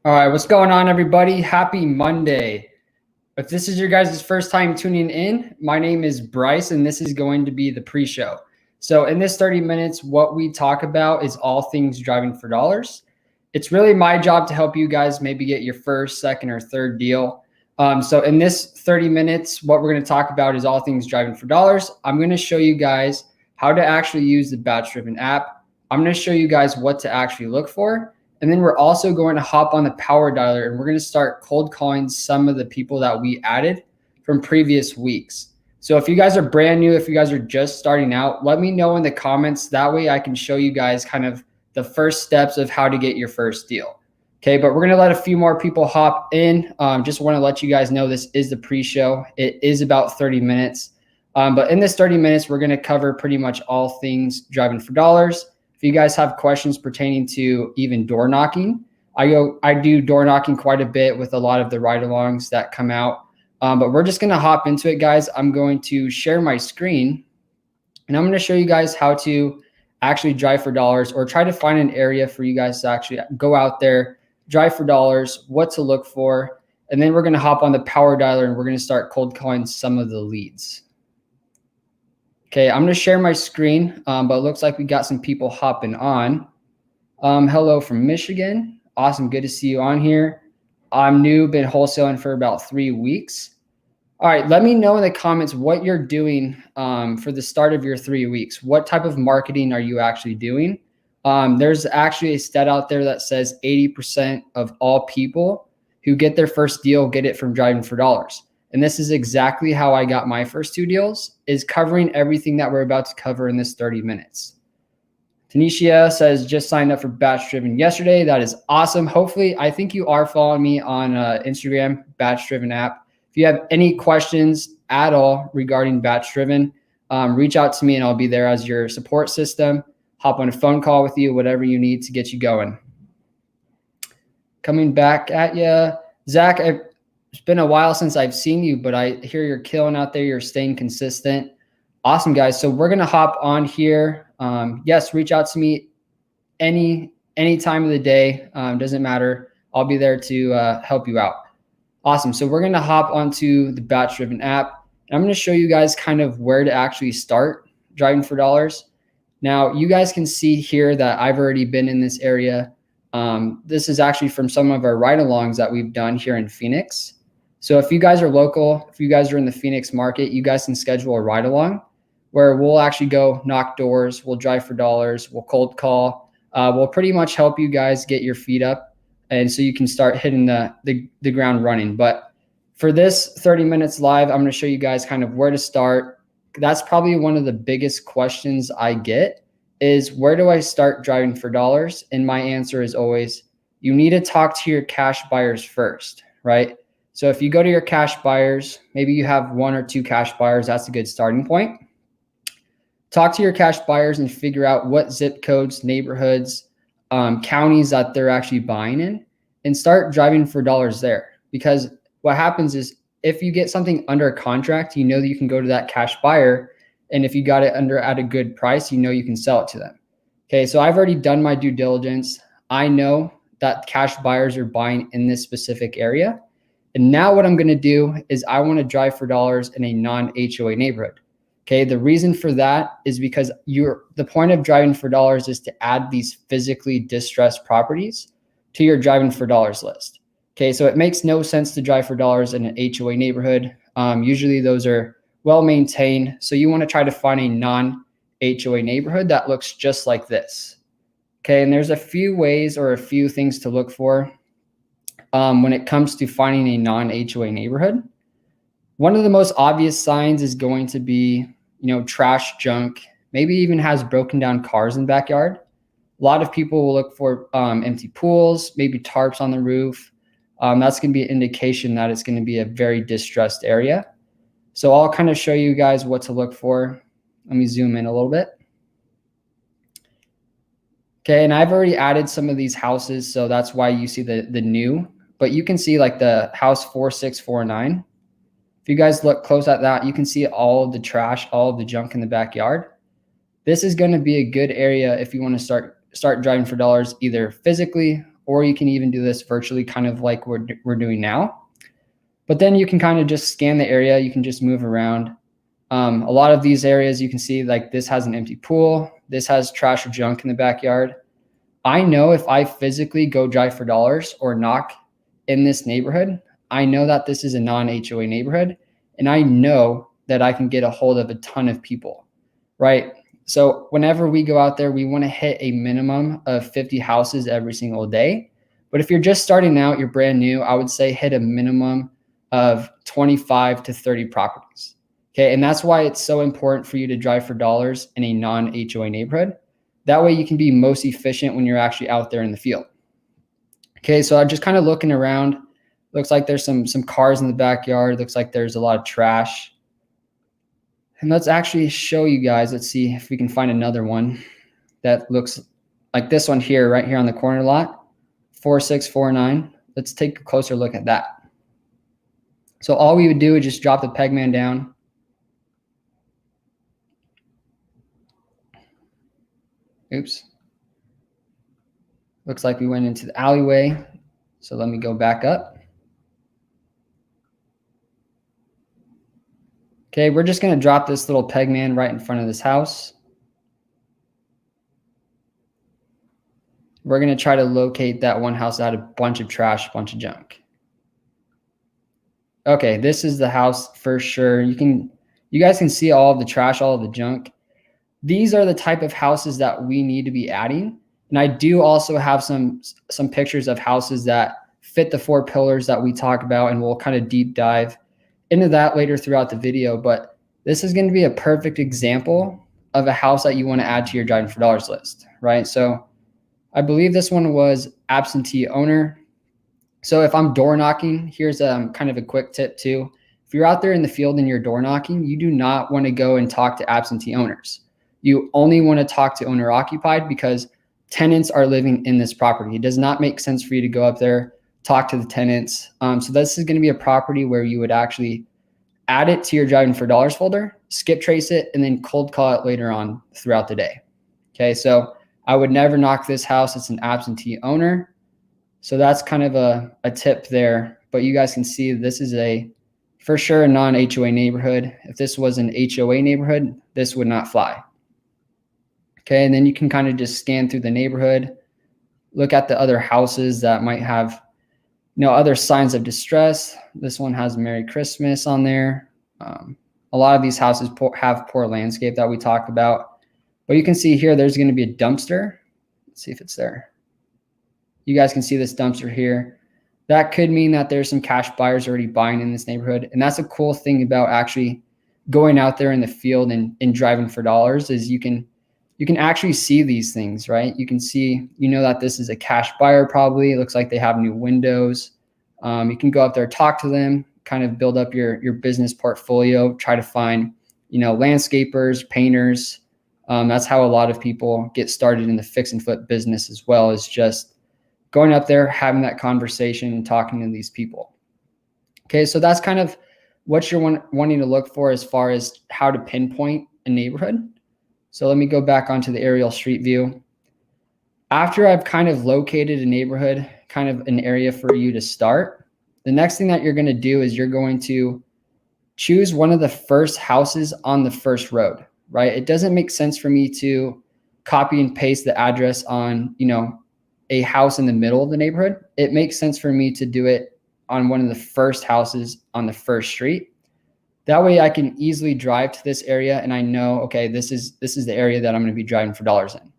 All right, what's going on, everybody? Happy Monday. If this is your guys' first time tuning in, my name is Bryce, and this is going to be the pre-show. So in this 30 minutes, what we talk about is all things driving for dollars. It's really my job to help you guys maybe get your first, second, or third deal. So in this 30 minutes, what we're going to talk about is all things driving for dollars. I'm going to show you guys how to actually use the BatchDriven app. I'm going to show you guys what to actually look for. And then we're also going to hop on the power dialer and we're going to start cold calling some of the people that we added from previous weeks. So if you guys are brand new, if you guys are just starting out, let me know in the comments. That way I can show you guys kind of the first steps of how to get your first deal. Okay, but we're going to let a few more people hop in. Just want to let you guys know this is the pre-show. It is about 30 minutes. But in this 30 minutes, we're going to cover pretty much all things driving for dollars. If you guys have questions pertaining to even door knocking, I do door knocking quite a bit with a lot of the ride-alongs that come out. But we're just going to hop into it, guys. I'm going to share my screen, and I'm going to show you guys how to actually drive for dollars, or try to find an area for you guys to actually go out there, drive for dollars, what to look for, and then we're going to hop on the power dialer and we're going to start cold calling some of the leads. Okay, I'm going to share my screen, but it looks like we got some people hopping on. Hello from Michigan. Awesome. Good to see you on here. I'm new, been wholesaling for about 3 weeks. All right, let me know in the comments what you're doing for the start of your 3 weeks. What type of marketing are you actually doing? There's actually a stat out there that says 80% of all people who get their first deal get it from driving for dollars. And this is exactly how I got my first 2 deals, is covering everything that we're about to cover in this 30 minutes. Tanisha says, just signed up for BatchDriven yesterday. That is awesome. Hopefully, I think you are following me on Instagram, BatchDriven app. If you have any questions at all regarding BatchDriven, reach out to me and I'll be there as your support system. Hop on a phone call with you, whatever you need to get you going. Coming back at you. Zach, it's been a while since I've seen you, but I hear you're killing out there. You're staying consistent. Awesome, guys. So we're going to hop on here. Yes, reach out to me any time of the day. Doesn't matter. I'll be there to help you out. Awesome. So we're going to hop onto the BatchDriven app. And I'm going to show you guys kind of where to actually start driving for dollars. Now, you guys can see here that I've already been in this area. This is actually from some of our ride-alongs that we've done here in Phoenix. So if you guys are local, if you guys are in the Phoenix market, you guys can schedule a ride-along where we'll actually go knock doors, we'll drive for dollars, we'll cold call. We'll pretty much help you guys get your feet up, and so you can start hitting the ground running. But for this 30 minutes live, I'm going to show you guys kind of where to start. That's probably one of the biggest questions I get, is where do I start driving for dollars? And my answer is always, you need to talk to your cash buyers first, right? So if you go to your cash buyers, maybe you have 1 or 2 cash buyers, that's a good starting point. Talk to your cash buyers and figure out what zip codes, neighborhoods, counties that they're actually buying in, and start driving for dollars there. Because what happens is, if you get something under contract, you know that you can go to that cash buyer, and if you got it at a good price, you know you can sell it to them. Okay, so I've already done my due diligence. I know that cash buyers are buying in this specific area. And now what I'm going to do is I want to drive for dollars in a non-HOA neighborhood. Okay, the reason for that is because the point of driving for dollars is to add these physically distressed properties to your driving for dollars list. Okay, so it makes no sense to drive for dollars in an HOA neighborhood. Usually those are well maintained. So you want to try to find a non-HOA neighborhood that looks just like this. Okay, and there's a few ways or a few things to look for when it comes to finding a non-HOA neighborhood. One of the most obvious signs is going to be, trash, junk, maybe even has broken down cars in the backyard. A lot of people will look for empty pools, maybe tarps on the roof. That's going to be an indication that it's going to be a very distressed area. So I'll kind of show you guys what to look for. Let me zoom in a little bit. Okay, and I've already added some of these houses, so that's why you see the new. But you can see like the house 4649. If you guys look close at that, you can see all of the trash, all of the junk in the backyard. This is going to be a good area if you want to start driving for dollars, either physically or you can even do this virtually, kind of like we're doing now. But then you can kind of just scan the area. You can just move around. A lot of these areas you can see, like this has an empty pool. This has trash or junk in the backyard. I know if I physically go drive for dollars or knock in this neighborhood, I know that this is a non-HOA neighborhood, and I know that I can get a hold of a ton of people, right? So whenever we go out there, we want to hit a minimum of 50 houses every single day. But if you're just starting out, you're brand new, I would say hit a minimum of 25 to 30 properties. Okay. And that's why it's so important for you to drive for dollars in a non-HOA neighborhood. That way you can be most efficient when you're actually out there in the field. Okay. So I'm just kind of looking around. Looks like there's some cars in the backyard. Looks like there's a lot of trash. And let's actually show you guys. Let's see if we can find another one that looks like this one here, right here on the corner lot, 4649. Let's take a closer look at that. So all we would do is just drop the peg man down. Oops. Looks like we went into the alleyway. So let me go back up. Okay, we're just going to drop this little peg man right in front of this house. We're going to try to locate that one house that had a bunch of trash, a bunch of junk. Okay, this is the house for sure. You guys can see all of the trash, all of the junk. These are the type of houses that we need to be adding. And I do also have some pictures of houses that fit the 4 pillars that we talk about, and we'll kind of deep dive into that later throughout the video. But this is going to be a perfect example of a house that you want to add to your driving for dollars list, right? So I believe this one was absentee owner. So if I'm door knocking, here's kind of a quick tip too. If you're out there in the field and you're door knocking, you do not want to go and talk to absentee owners. You only want to talk to owner occupied, because tenants are living in this property. It does not make sense for you to go up there, talk to the tenants. So this is going to be a property where you would actually add it to your driving for dollars folder, skip trace it, and then cold call it later on throughout the day. Okay, so I would never knock this house. It's an absentee owner. So that's kind of a tip there. But you guys can see this is for sure a non-HOA neighborhood. If this was an HOA neighborhood, this would not fly. Okay, and then you can kind of just scan through the neighborhood, look at the other houses that might have, other signs of distress. This one has Merry Christmas on there. A lot of these houses have poor landscape that we talked about. But you can see here, there's going to be a dumpster. Let's see if it's there. You guys can see this dumpster here. That could mean that there's some cash buyers already buying in this neighborhood. And that's a cool thing about actually going out there in the field and driving for dollars, is you can actually see these things, right? You can see, that this is a cash buyer probably. It looks like they have new windows. You can go up there, talk to them, kind of build up your business portfolio, try to find, landscapers, painters. That's how a lot of people get started in the fix and flip business as well, is just going up there, having that conversation and talking to these people. Okay, so that's kind of what you're wanting to look for as far as how to pinpoint a neighborhood. So let me go back onto the aerial street view. After I've kind of located a neighborhood, kind of an area for you to start, the next thing that you're going to do is you're going to choose one of the first houses on the first road, right? It doesn't make sense for me to copy and paste the address on, a house in the middle of the neighborhood. It makes sense for me to do it on one of the first houses on the first street. That way I can easily drive to this area and I know, okay, this is the area that I'm going to be driving for dollars in,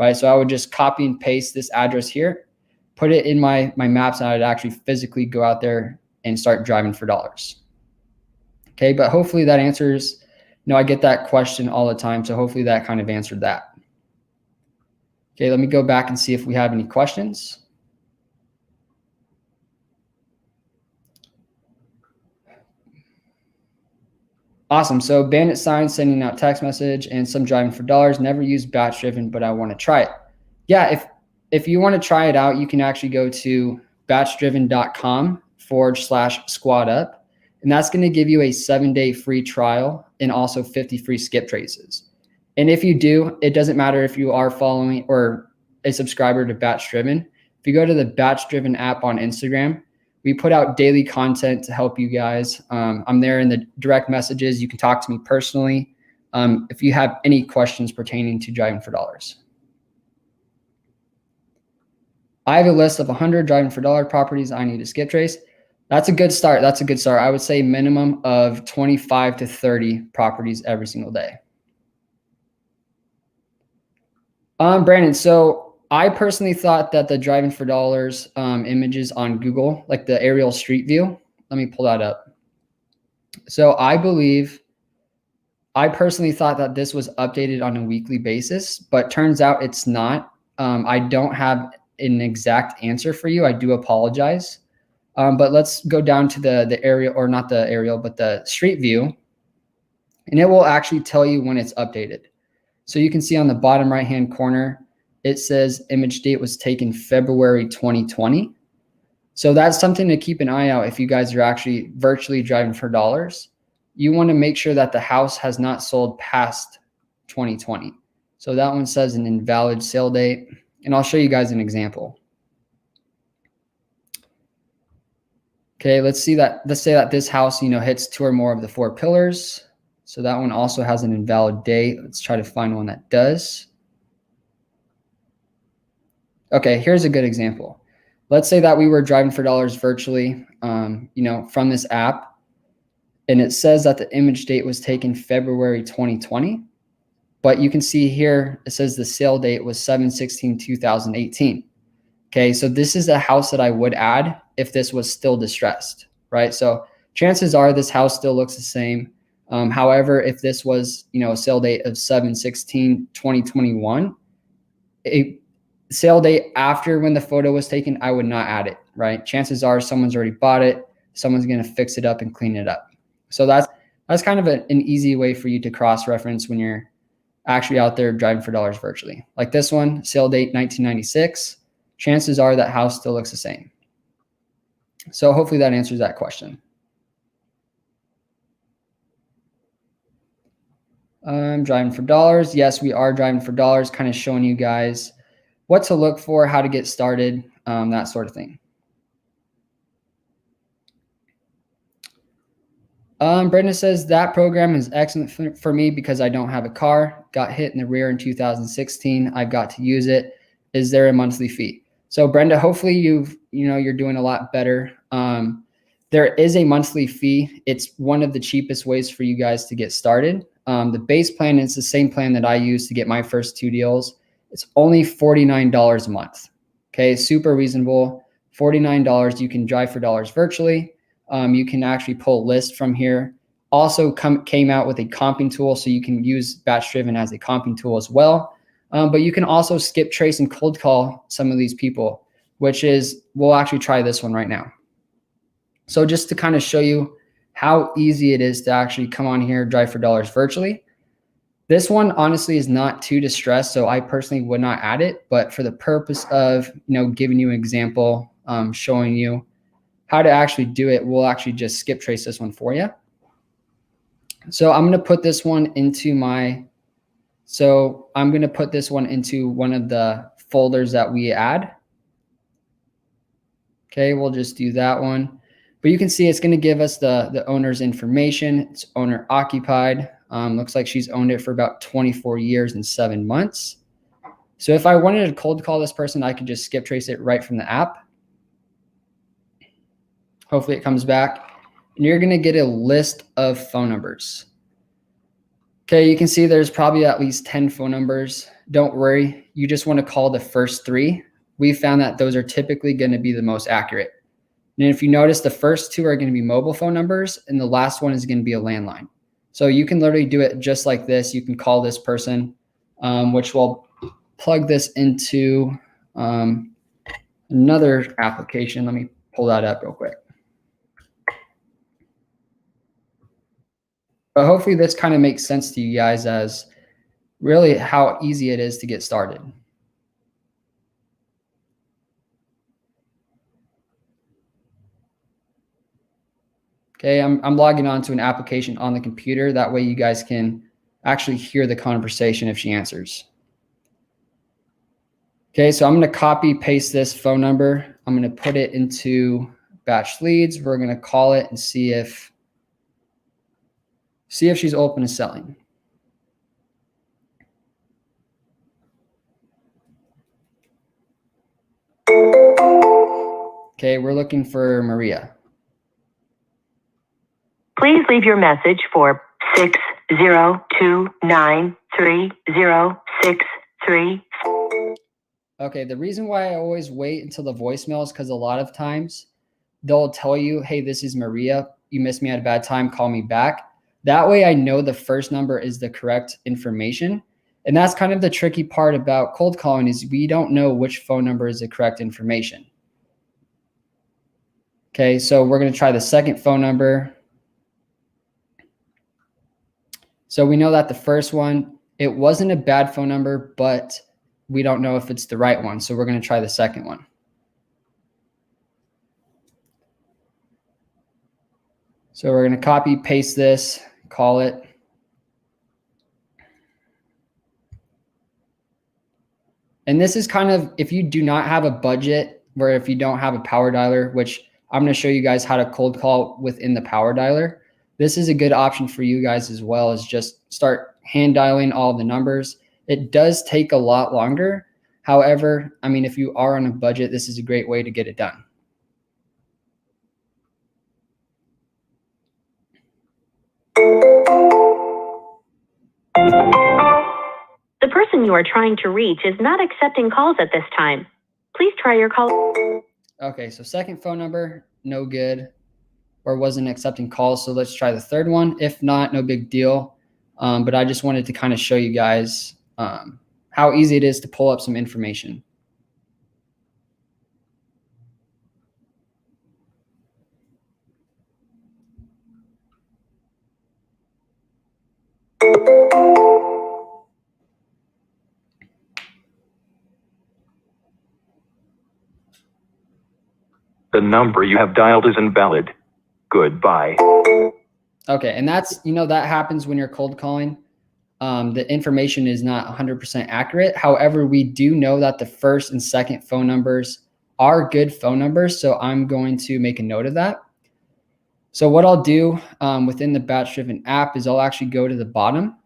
right? So I would just copy and paste this address here, put it in my maps, and I would actually physically go out there and start driving for dollars. Okay, but hopefully that answers, I get that question all the time. So hopefully that kind of answered that. Okay, let me go back and see if we have any questions. Awesome. So bandit signs, sending out text message, and some driving for dollars. Never used BatchDriven, but I want to try it. Yeah, if you want to try it out, you can actually go to batchdriven.com/squad up. And that's going to give you a 7-day free trial and also 50 free skip traces. And if you do, it doesn't matter if you are following or a subscriber to BatchDriven. If If you go to the BatchDriven app on Instagram, we put out daily content to help you guys. I'm there in the direct messages. You can talk to me personally if you have any questions pertaining to driving for dollars. I have a list of 100 driving for dollar properties I need to skip trace. That's a good start. That's a good start. I would say minimum of 25 to 30 properties every single day. Brandon, so I personally thought that the driving for dollars images on Google, like the aerial street view, let me pull that up. So I personally thought that this was updated on a weekly basis, but turns out it's not. I don't have an exact answer for you. I do apologize. But let's go down to the aerial, or not the aerial, but the street view, and it will actually tell you when it's updated. So you can see on the bottom right-hand corner, it says image date was taken February 2020. So that's something to keep an eye out if you guys are actually virtually driving for dollars. You want to make sure that the house has not sold past 2020. So that one says an invalid sale date, and I'll show you guys an example. Okay, let's say that this house, hits 2 or more of the 4 pillars. So that one also has an invalid date. Let's try to find one that does. Okay, here's a good example. Let's say that we were driving for dollars virtually, from this app, and it says that the image date was taken February 2020, but you can see here, it says the sale date was 7/16/2018. Okay, so this is a house that I would add if this was still distressed, right? So chances are this house still looks the same. However, if this was, a sale date of 7/16/2021, a sale date after when the photo was taken, I would not add it, right? Chances are someone's already bought it. Someone's going to fix it up and clean it up. So that's kind of an easy way for you to cross-reference when you're actually out there driving for dollars virtually. Like this one, sale date 1996. Chances are that house still looks the same. So hopefully that answers that question. Driving for dollars. Yes, we are driving for dollars, kind of showing you guys what to look for, how to get started, that sort of thing. Brenda says that program is excellent for me because I don't have a car. Got hit in the rear in 2016. I've got to use it. Is there a monthly fee? So Brenda, hopefully you're doing a lot better. There is a monthly fee. It's one of the cheapest ways for you guys to get started. The base plan is the same plan that I used to get my first 2 deals. It's only $49 a month. Okay, super reasonable. $49. You can drive for dollars virtually. You can actually pull a list from here. Also came out with a comping tool, so you can use BatchDriven as a comping tool as well. But you can also skip trace and cold call some of these people, we'll actually try this one right now. So just to kind of show you how easy it is to actually come on here, drive for dollars virtually. This one honestly is not too distressed, so I personally would not add it, but for the purpose of, giving you an example, showing you how to actually do it, we'll actually just skip trace this one for you. So I'm going to put this one into one of the folders that we add. Okay, we'll just do that one. But you can see it's going to give us the owner's information. It's owner occupied. Looks like she's owned it for about 24 years and 7 months. So if I wanted to cold call this person, I could just skip trace it right from the app. Hopefully it comes back. And you're going to get a list of phone numbers. Okay, you can see there's probably at least 10 phone numbers. Don't worry. You just want to call the first 3. We found that those are typically going to be the most accurate. And if you notice, the first 2 are going to be mobile phone numbers, and the last one is going to be a landline. So you can literally do it just like this. You can call this person, which will plug this into another application. Let me pull that up real quick. But hopefully this kind of makes sense to you guys as really how easy it is to get started. Okay, I'm logging on to an application on the computer. That way you guys can actually hear the conversation if she answers. Okay, so I'm going to copy paste this phone number. I'm going to put it into batch leads. We're going to call it and see if she's open to selling. Okay, we're looking for Maria. Please leave your message for 602930633. Okay, the reason why I always wait until the voicemail is because a lot of times they'll tell you, hey, this is Maria. You missed me at a bad time. Call me back. That way I know the first number is the correct information. And that's kind of the tricky part about cold calling is we don't know which phone number is the correct information. Okay, so we're going to try the second phone number. So we know that the first one, it wasn't a bad phone number, but we don't know if it's the right one. So we're going to try the second one. So we're going to copy, paste this, call it. And this is kind of, if you do not have a budget, or if you don't have a power dialer, which I'm going to show you guys how to cold call within the power dialer. This is a good option for you guys as well, as just start hand dialing all the numbers. It does take a lot longer. However, I mean, if you are on a budget, this is a great way to get it done. The person you are trying to reach is not accepting calls at this time. Please try your call. Okay, so second phone number, no good, or wasn't accepting calls. So let's try the third one. If not, no big deal. But I just wanted to kind of show you guys how easy it is to pull up some information. The number you have dialed is invalid. Goodbye. Okay, and that's, that happens when you're cold calling. The information is not 100% accurate. However, we do know that the first and second phone numbers are good phone numbers. So I'm going to make a note of that. So what I'll do within the BatchDriven app is I'll actually go to the bottom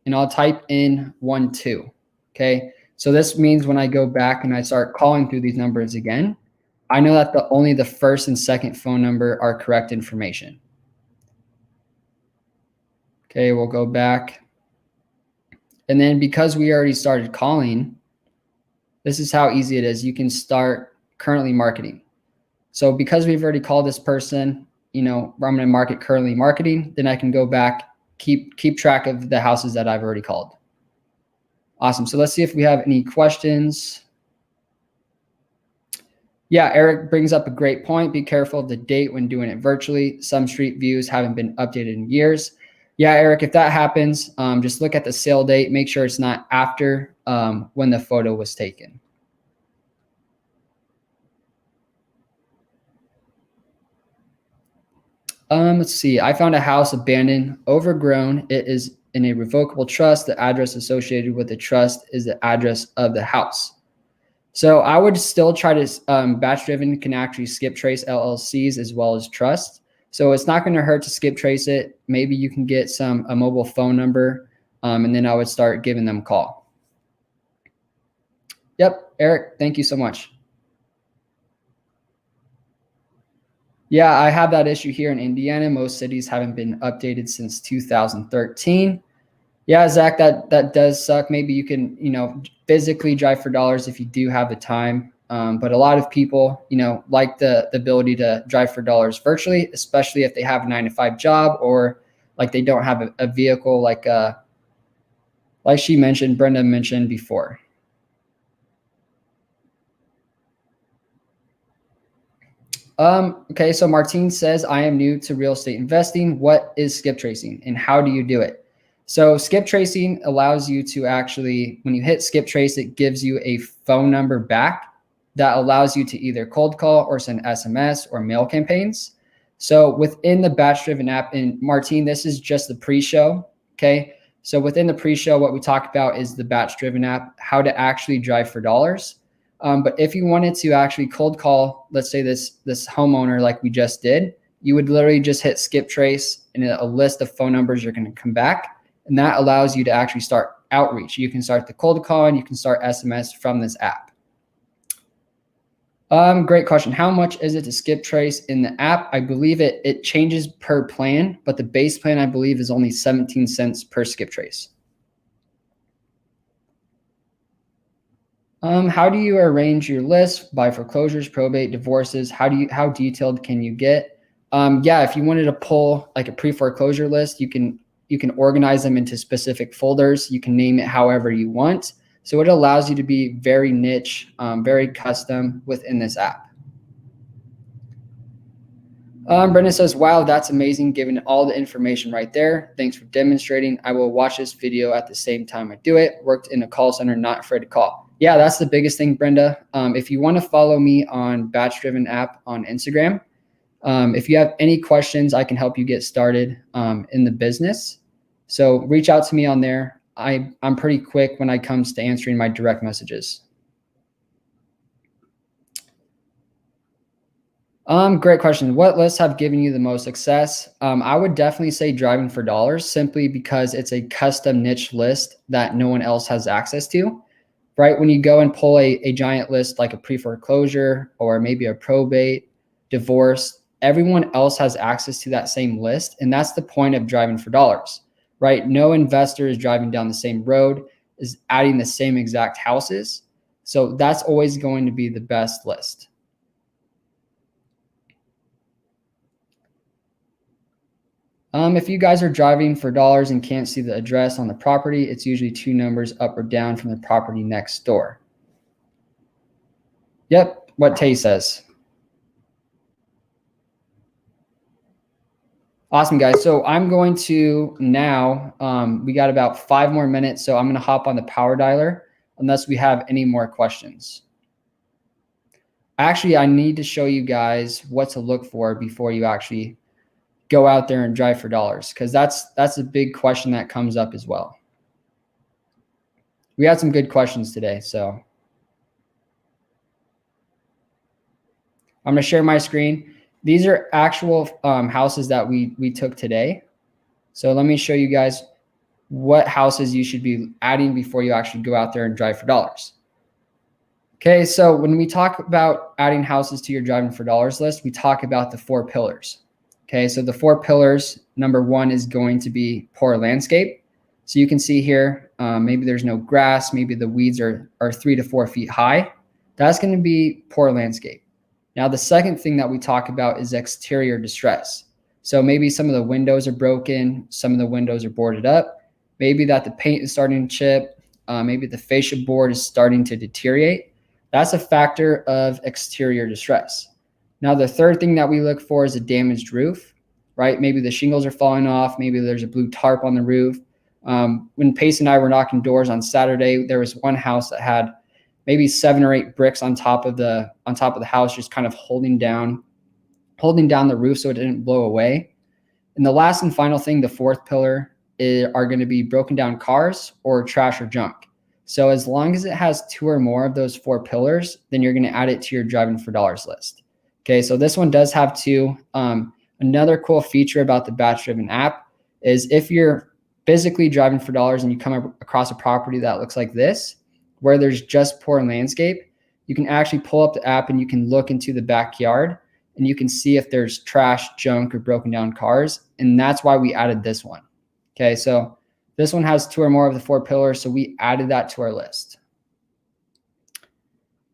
and I'll type in 12. Okay, so this means when I go back and I start calling through these numbers again, I know that only the first and second phone number are correct information. Okay, we'll go back. And then because we already started calling, this is how easy it is. You can start currently marketing. So because we've already called this person, I'm going to market currently marketing, then I can go back, keep track of the houses that I've already called. Awesome. So let's see if we have any questions. Yeah, Eric brings up a great point. Be careful of the date when doing it virtually. Some street views haven't been updated in years. Yeah, Eric, if that happens, just look at the sale date. Make sure it's not after when the photo was taken. Let's see. I found a house abandoned, overgrown. It is in a revocable trust. The address associated with the trust is the address of the house. So I would still try to, BatchDriven can actually skip trace LLCs as well as trust. So it's not going to hurt to skip trace it. Maybe you can get a mobile phone number, and then I would start giving them a call. Yep, Eric, thank you so much. Yeah, I have that issue here in Indiana. Most cities haven't been updated since 2013. Yeah, Zach, that does suck. Maybe you can, physically drive for dollars if you do have the time. But a lot of people, like the ability to drive for dollars virtually, especially if they have a 9-to-5 job or like they don't have a vehicle like she mentioned, Brenda mentioned before. Okay, so Martine says, I am new to real estate investing. What is skip tracing and how do you do it? So skip tracing allows you to actually, when you hit skip trace, it gives you a phone number back that allows you to either cold call or send SMS or mail campaigns. So within the BatchDriven app, and Martine, this is just the pre-show, okay? So within the pre-show, what we talk about is the BatchDriven app, how to actually drive for dollars. But if you wanted to actually cold call, let's say this homeowner like we just did, you would literally just hit skip trace and a list of phone numbers are going to come back. And that allows you to actually start outreach. You can start the cold call and you can start SMS from this app. Great question. How much is it to skip trace in the app? I believe it changes per plan, but the base plan I believe is only 17 cents per skip trace. How do you arrange your list by foreclosures, probate, divorces? How detailed can you get? Yeah, if you wanted to pull like a pre-foreclosure list, you can organize them into specific folders. You can name it however you want. So it allows you to be very niche, very custom within this app. Brendan says, wow, that's amazing, given all the information right there. Thanks for demonstrating. I will watch this video at the same time I do it. Worked in a call center, not afraid to call. Yeah, that's the biggest thing, Brenda. If you want to follow me on BatchDriven app on Instagram, if you have any questions, I can help you get started in the business. So reach out to me on there. I'm pretty quick when it comes to answering my direct messages. Great question. What lists have given you the most success? I would definitely say driving for dollars, simply because it's a custom niche list that no one else has access to, right? When you go and pull a giant list like a pre-foreclosure or maybe a probate, divorce, everyone else has access to that same list. And that's the point of driving for dollars, right? No investor is driving down the same road, is adding the same exact houses. So that's always going to be the best list. If you guys are driving for dollars and can't see the address on the property, it's usually 2 numbers up or down from the property next door. Yep, what Tay says. Awesome, guys. So I'm going to now, we got about 5 more minutes, so I'm going to hop on the power dialer unless we have any more questions. Actually, I need to show you guys what to look for before you actually go out there and drive for dollars, because that's a big question that comes up as well. We had some good questions today, so I'm going to share my screen. These are actual houses that we took today. So let me show you guys what houses you should be adding before you actually go out there and drive for dollars. Okay, so when we talk about adding houses to your driving for dollars list, we talk about the 4 pillars. Okay, so the 4 pillars, number 1 is going to be poor landscape. So you can see here, maybe there's no grass, maybe the weeds are 3 to 4 feet high. That's going to be poor landscape. Now, the second thing that we talk about is exterior distress. So maybe some of the windows are broken, some of the windows are boarded up, maybe that the paint is starting to chip, maybe the fascia board is starting to deteriorate. That's a factor of exterior distress. Now, the third thing that we look for is a damaged roof, right? Maybe the shingles are falling off. Maybe there's a blue tarp on the roof. When Pace and I were knocking doors on Saturday, there was one house that had maybe 7 or 8 bricks on top of the house, just kind of holding down the roof so it didn't blow away. And the last and final thing, the 4th pillar, are going to be broken down cars or trash or junk. So as long as it has 2 or more of those 4 pillars, then you're going to add it to your driving for dollars list. Okay, so this one does have 2. Another cool feature about the BatchDriven app is if you're physically driving for dollars and you come across a property that looks like this, where there's just poor landscape, you can actually pull up the app and you can look into the backyard and you can see if there's trash, junk, or broken down cars. And that's why we added this one. Okay, so this one has 2 or more of the 4 pillars, so we added that to our list.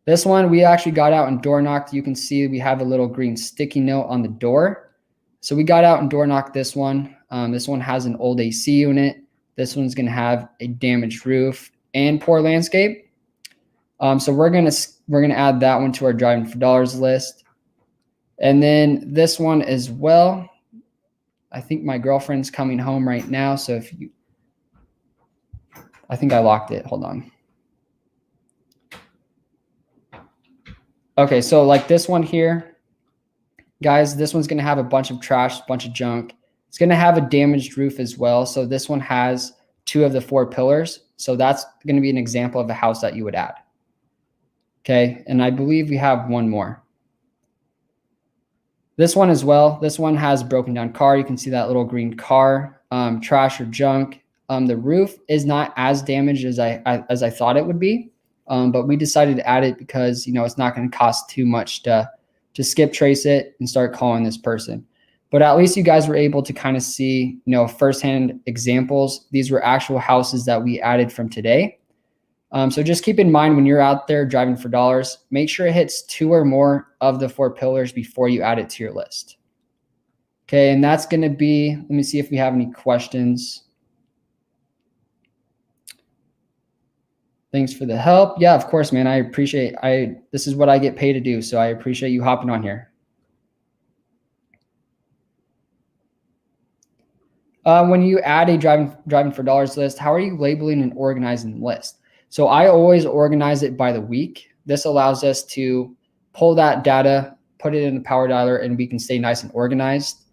This one, we actually got out and door knocked. You can see we have a little green sticky note on the door. So we got out and door knocked this one. This one has an old AC unit. This one's going to have a damaged roof and poor landscape. So we're gonna add that one to our driving for dollars list. And then this one as well. I think my girlfriend's coming home right now. So I think I locked it. Hold on. Okay, so like this one here, guys, this one's going to have a bunch of trash, a bunch of junk. It's going to have a damaged roof as well. So this one has 2 of the 4 pillars. So that's going to be an example of a house that you would add. Okay. And I believe we have one more. This one as well. This one has broken down car. You can see that little green car, trash or junk. The roof is not as damaged as I thought it would be. But we decided to add it because, it's not going to cost too much to skip trace it and start calling this person. But at least you guys were able to kind of see, firsthand examples. These were actual houses that we added from today. So just keep in mind when you're out there driving for dollars, make sure it hits 2 or more of the 4 pillars before you add it to your list. Okay, and that's going to be, let me see if we have any questions. Thanks for the help. Yeah, of course, man. I appreciate this is what I get paid to do. So I appreciate you hopping on here. When you add a driving for dollars list, how are you labeling and organizing the list? So I always organize it by the week. This allows us to pull that data, put it in the power dialer, and we can stay nice and organized.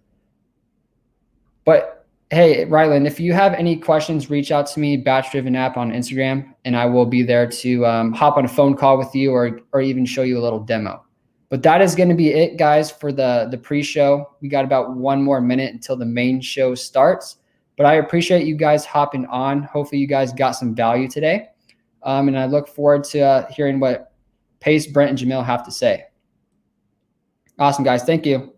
But hey, Rylan, if you have any questions, reach out to me, BatchDriven app on Instagram, and I will be there to hop on a phone call with you or even show you a little demo. But that is going to be it, guys, for the pre-show. We got about 1 more minute until the main show starts. But I appreciate you guys hopping on. Hopefully you guys got some value today. And I look forward to hearing what Pace, Brent, and Jamil have to say. Awesome, guys. Thank you.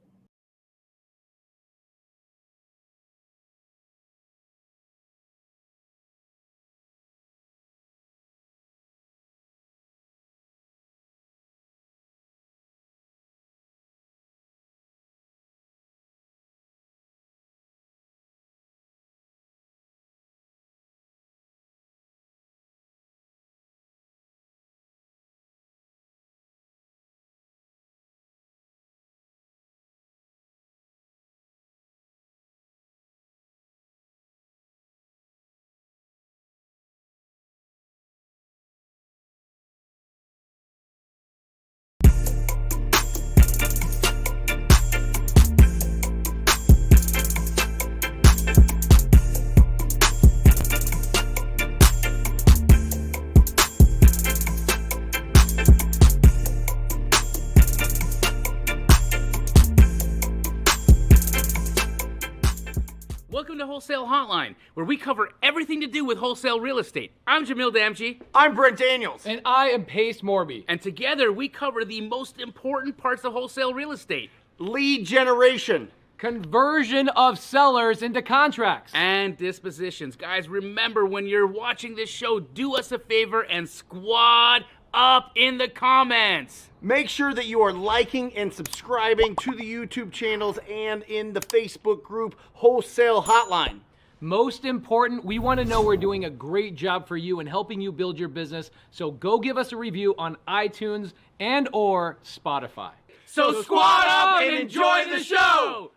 Welcome to Wholesale Hotline, where we cover everything to do with wholesale real estate. I'm Jamil Damji. I'm Brent Daniels. And I am Pace Morby. And together we cover the most important parts of wholesale real estate. Lead generation. Conversion of sellers into contracts. And dispositions. Guys, remember when you're watching this show, do us a favor and squad up in the comments. Make sure that you are liking and subscribing to the YouTube channels and in the Facebook group Wholesale Hotline. Most important, we want to know we're doing a great job for you and helping you build your business. So go give us a review on iTunes and or Spotify. So squad up and enjoy the show.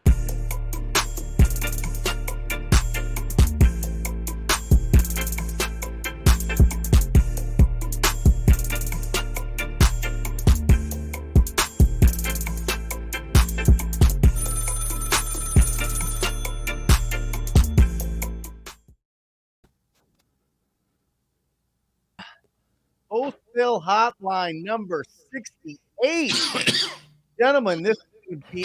Wholesale Hotline number 68. Gentlemen, this would be,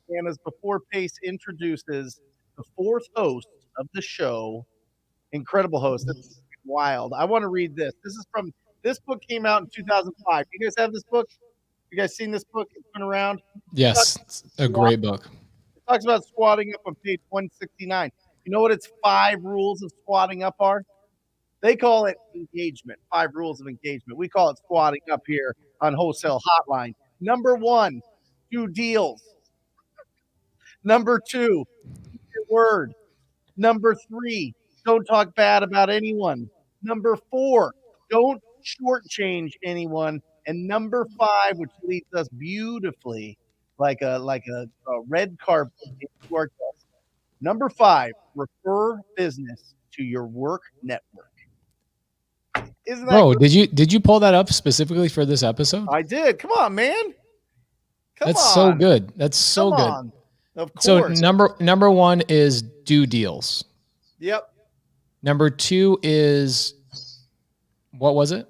and as before Pace introduces the 4th host of the show, incredible host. It's wild. I want to read this. This book came out in 2005. You guys have this book? You guys seen this book? It's been around. Yes, it's a great book. It talks about squatting up on page 169. You know what its 5 rules of squatting up are? They call it engagement, 5 rules of engagement. We call it squatting up here on Wholesale Hotline. Number 1, do deals. Number 2, keep your word. Number 3, don't talk bad about anyone. Number 4, don't shortchange anyone. And number 5, which leads us beautifully like a red carpet into our desk. Number 5, refer business to your work network. Isn't that Bro, good? did you pull that up specifically for this episode? I did. Come on, man. That's so good. That's so Come good. on. Of So course. number 1 is do deals. Yep. Number 2 is, what was it?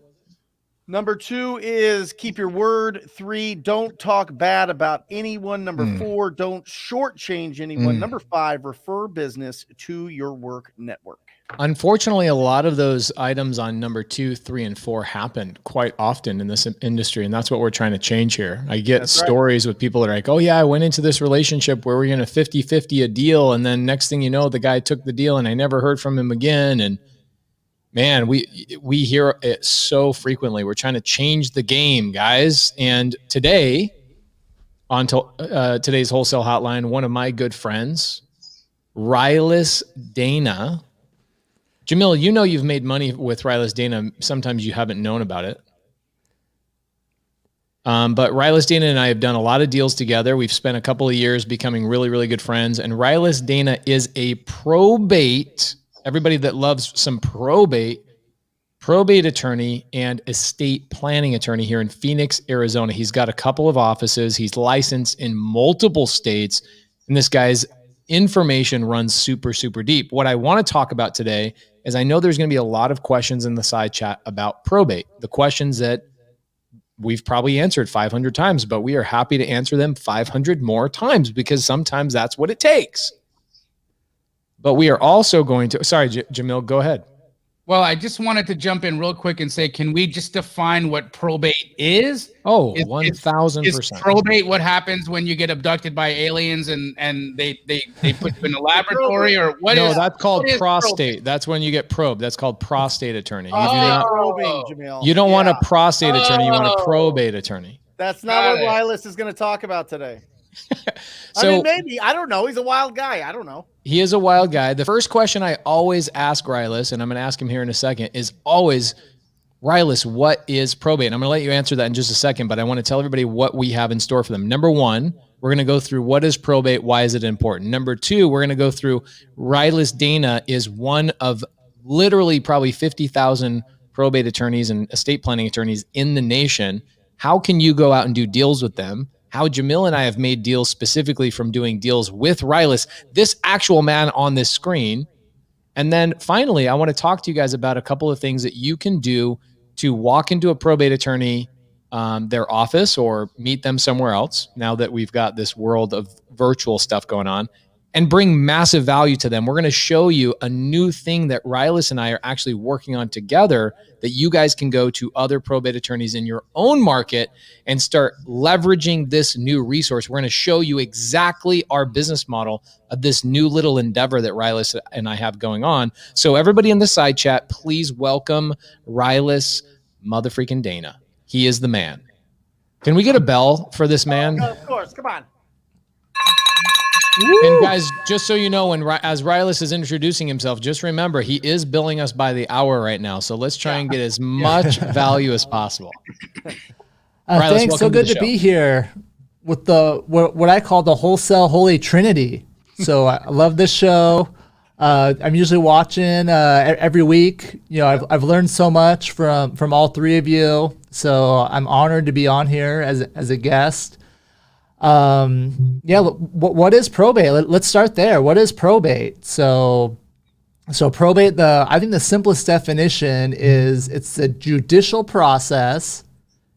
Number 2 is keep your word. 3, don't talk bad about anyone. Number 4, don't shortchange anyone. Number 5, refer business to your work network. Unfortunately, a lot of those items on number 2, 3, and 4 happen quite often in this industry. And that's what we're trying to change here. I get stories with people that are like, oh yeah, I went into this relationship where we're going to 50-50 a deal. And then next thing you know, the guy took the deal and I never heard from him again. And man, we hear it so frequently. We're trying to change the game, guys. And today, on today's Wholesale Hotline, one of my good friends, Rilus Dana. Jamil, you know you've made money with Rilus Dana. Sometimes you haven't known about it. But Rilus Dana and I have done a lot of deals together. We've spent a couple of years becoming really, really good friends. And Rilus Dana is a probate, everybody that loves some probate attorney and estate planning attorney here in Phoenix, Arizona. He's got a couple of offices. He's licensed in multiple states. And this guy's information runs super, super deep. What I want to talk about today is I know there's going to be a lot of questions in the side chat about probate, the questions that we've probably answered 500 times, but we are happy to answer them 500 more times because sometimes that's what it takes. But we are also going to, sorry, Jamil, go ahead. Well, I just wanted to jump in real quick and say, can we just define what probate is? Oh, 1,000%. Is probate what happens when you get abducted by aliens and they put you in a laboratory, or what? No, that's called prostate. That's when you get probed. That's called prostate attorney. You don't want a prostate attorney. You want a probate attorney. That's not what Rilus is going to talk about today. So, I mean, maybe. I don't know. He's a wild guy. I don't know. He is a wild guy. The first question I always ask Rilus, and I'm going to ask him here in a second, is always, Rilus, what is probate? And I'm going to let you answer that in just a second, but I want to tell everybody what we have in store for them. Number 1, we're going to go through what is probate, why is it important? Number 2, we're going to go through Rilus Dana is one of literally probably 50,000 probate attorneys and estate planning attorneys in the nation. How can you go out and do deals with them? How Jamil and I have made deals specifically from doing deals with Rilus, this actual man on this screen. And then finally, I want to talk to you guys about a couple of things that you can do to walk into a probate attorney, their office, or meet them somewhere else now that we've got this world of virtual stuff going on, and bring massive value to them. We're going to show you a new thing that Rilus and I are actually working on together that you guys can go to other probate attorneys in your own market and start leveraging this new resource. We're going to show you exactly our business model of this new little endeavor that Rilus and I have going on. So everybody in the side chat, please welcome Rilus motherfreaking Dana. He is the man. Can we get a bell for this man? Of course. Come on. And guys, just so you know, as Rilus is introducing himself, just remember he is billing us by the hour right now. So let's try and get as much value as possible. Rilus, thanks. So good to be here with what I call the Wholesale Holy Trinity. So I love this show. I'm usually watching every week. You know, I've learned so much from all three of you. So I'm honored to be on here as a guest. What is probate? Let's start there. What is probate? So probate, I think the simplest definition is it's the judicial process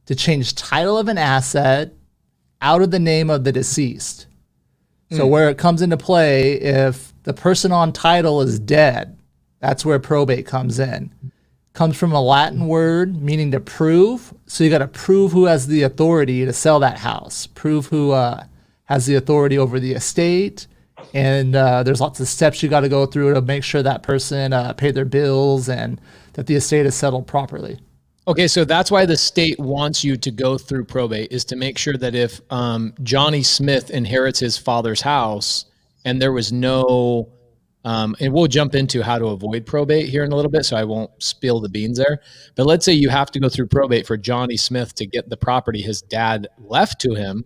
to change title of an asset out of the name of the deceased. So where it comes into play, if the person on title is dead, that's where probate comes in. Comes from a Latin word meaning to prove. So you got to prove who has the authority to sell that house, prove who has the authority over the estate. And there's lots of steps you got to go through to make sure that person paid their bills and that the estate is settled properly. Okay, so that's why the state wants you to go through probate, is to make sure that if Johnny Smith inherits his father's house and there was no... and we'll jump into how to avoid probate here in a little bit, so I won't spill the beans there. But let's say you have to go through probate for Johnny Smith to get the property his dad left to him.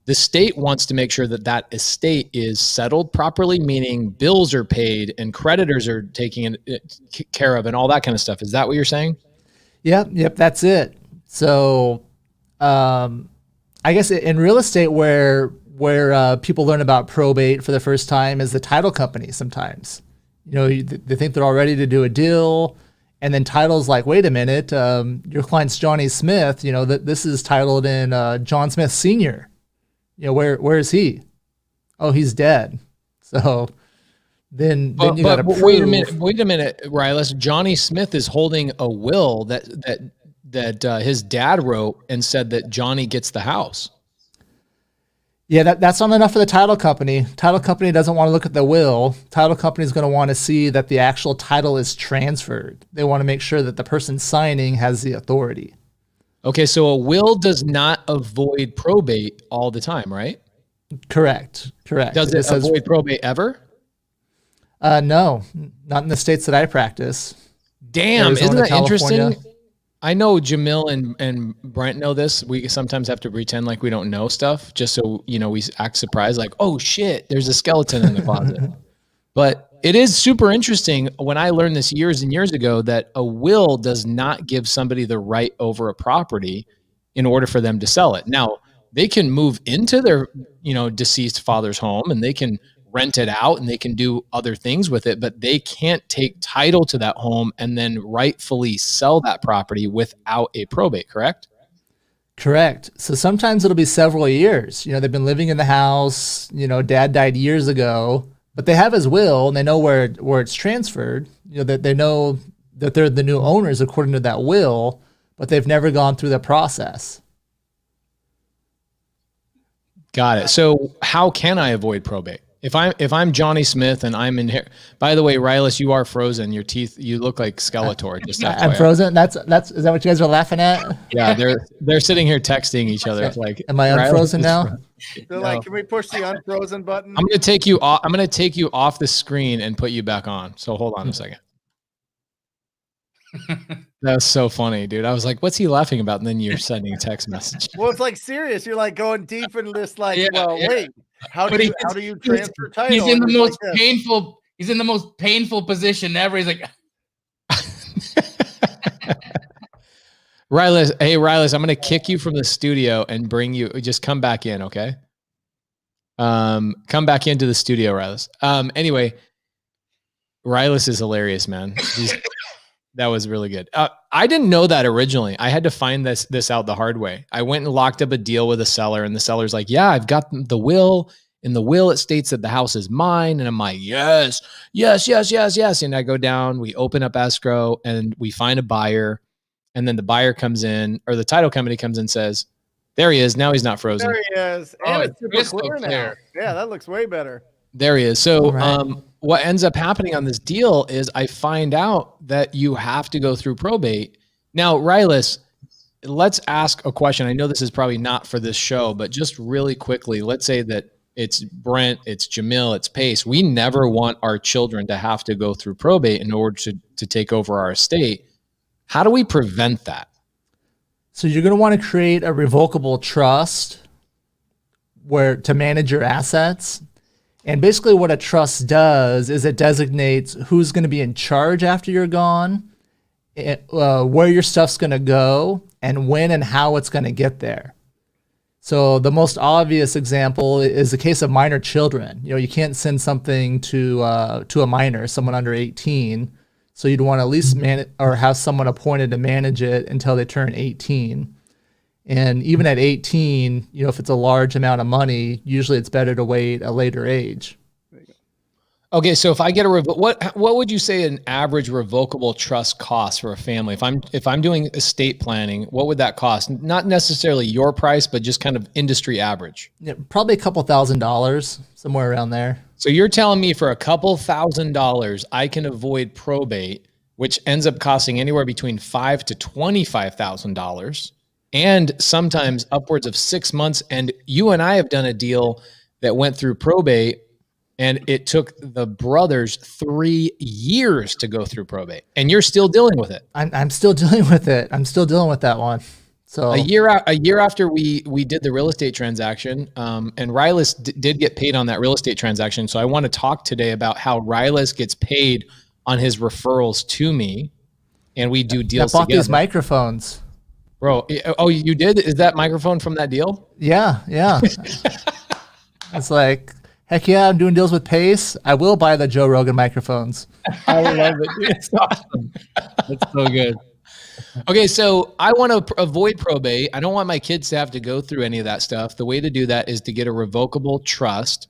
The state wants to make sure that that estate is settled properly, meaning bills are paid and creditors are taken care of and all that kind of stuff. Is that what you're saying? Yep, that's it. So I guess in real estate where people learn about probate for the first time is the title company sometimes. They think they're all ready to do a deal. And then title's like, wait a minute, your client's Johnny Smith, that this is titled in John Smith Sr. Where is he? Oh, he's dead. So then you got to prove. Wait a minute, Rilus. Johnny Smith is holding a will that his dad wrote and said that Johnny gets the house. Yeah, that's not enough for the title company. Title company doesn't want to look at the will. Title company is going to want to see that the actual title is transferred. They want to make sure that the person signing has the authority. Okay, so a will does not avoid probate all the time, right? Correct. Does it avoid probate ever? No, not in the states that I practice. Damn, Arizona, isn't that California. interesting? I know Jamil and Brent know this. We sometimes have to pretend like we don't know stuff just so, we act surprised like, oh shit, there's a skeleton in the closet. But it is super interesting when I learned this years and years ago that a will does not give somebody the right over a property in order for them to sell it. Now, they can move into their, deceased father's home and they can rent it out and they can do other things with it, but they can't take title to that home and then rightfully sell that property without a probate, correct? Correct. So sometimes it'll be several years. They've been living in the house, dad died years ago, but they have his will and they know where it's transferred, that they know that they're the new owners according to that will, but they've never gone through the process. Got it. So how can I avoid probate? If I'm Johnny Smith and I'm in here, by the way, Rilus, you are frozen. Your teeth, you look like Skeletor. Just I'm FYI. frozen. Is that what you guys are laughing at? Yeah, they're sitting here texting each other. It's like, am I unfrozen now? They're like, can we push the unfrozen button? I'm gonna take you off the screen and put you back on. So hold on a second. That was so funny, dude. I was like, what's he laughing about? And then you're sending a text message. Well, it's like serious. You're like going deep into this, like, wait, how But do you transfer title? He's in the And most like this. painful. He's in the most painful position ever. He's like, Rilus, hey Rilus, I'm gonna kick you from the studio and bring you. Just come back in, okay? Come back into the studio, Rilus. Anyway, Rilus is hilarious, man. That was really good. I didn't know that originally. I had to find this out the hard way. I went and locked up a deal with a seller, and the seller's like, "Yeah, I've got the will. In the will, it states that the house is mine." And I'm like, "Yes. And I go down. We open up escrow, and we find a buyer. And then the buyer comes in, or the title company comes in and says, there he is. Now he's not frozen. There he is. Oh, And it's super crystal clear now. clear. Yeah, that looks way better. There he is. So Right. what ends up happening on this deal is I find out that you have to go through probate. Now, Rilus, let's ask a question. I know this is probably not for this show, but just really quickly, let's say that it's Brent, it's Jamil, it's Pace. We never want our children to have to go through probate in order to take over our estate. How do we prevent that? So you're going to want to create a revocable trust to manage your assets. And basically what a trust does is it designates who's going to be in charge after you're gone, where your stuff's going to go, and when and how it's going to get there. So the most obvious example is the case of minor children. You can't send something to a minor, someone under 18. So you'd want to at least have someone appointed to manage it until they turn 18. And even at 18, if it's a large amount of money, usually it's better to wait a later age. Okay, so if I get what would you say an average revocable trust costs for a family? If I'm doing estate planning, what would that cost? Not necessarily your price, but just kind of industry average. Yeah, probably a couple $1,000s, somewhere around there. So you're telling me for a couple $1,000, I can avoid probate, which ends up costing anywhere between $5,000 to $25,000, and sometimes upwards of 6 months. And you and I have done a deal that went through probate, and it took the brothers 3 years to go through probate, and you're still dealing with it. I'm still dealing with it. I'm still dealing with that one. So a year after we did the real estate transaction, and Rilus did get paid on that real estate transaction. So I want to talk today about how Rilus gets paid on his referrals to me, and we do deals I bought together. these microphones. Bro, oh, you did? Is that microphone from that deal? Yeah. It's like, Heck yeah, I'm doing deals with Pace. I will buy the Joe Rogan microphones. I love it. Dude. It's awesome. That's so good. Okay, so I want to avoid probate. I don't want my kids to have to go through any of that stuff. The way to do that is to get a revocable trust,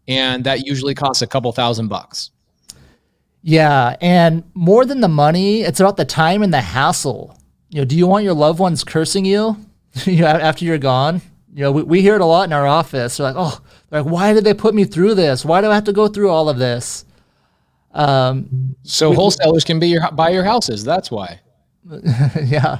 and that usually costs a couple $1,000. Yeah, and more than the money, it's about the time and the hassle. Do you want your loved ones cursing you, after you're gone? We hear it a lot in our office. They're like, why did they put me through this? Why do I have to go through all of this? So wholesalers can buy your houses. That's why. Yeah.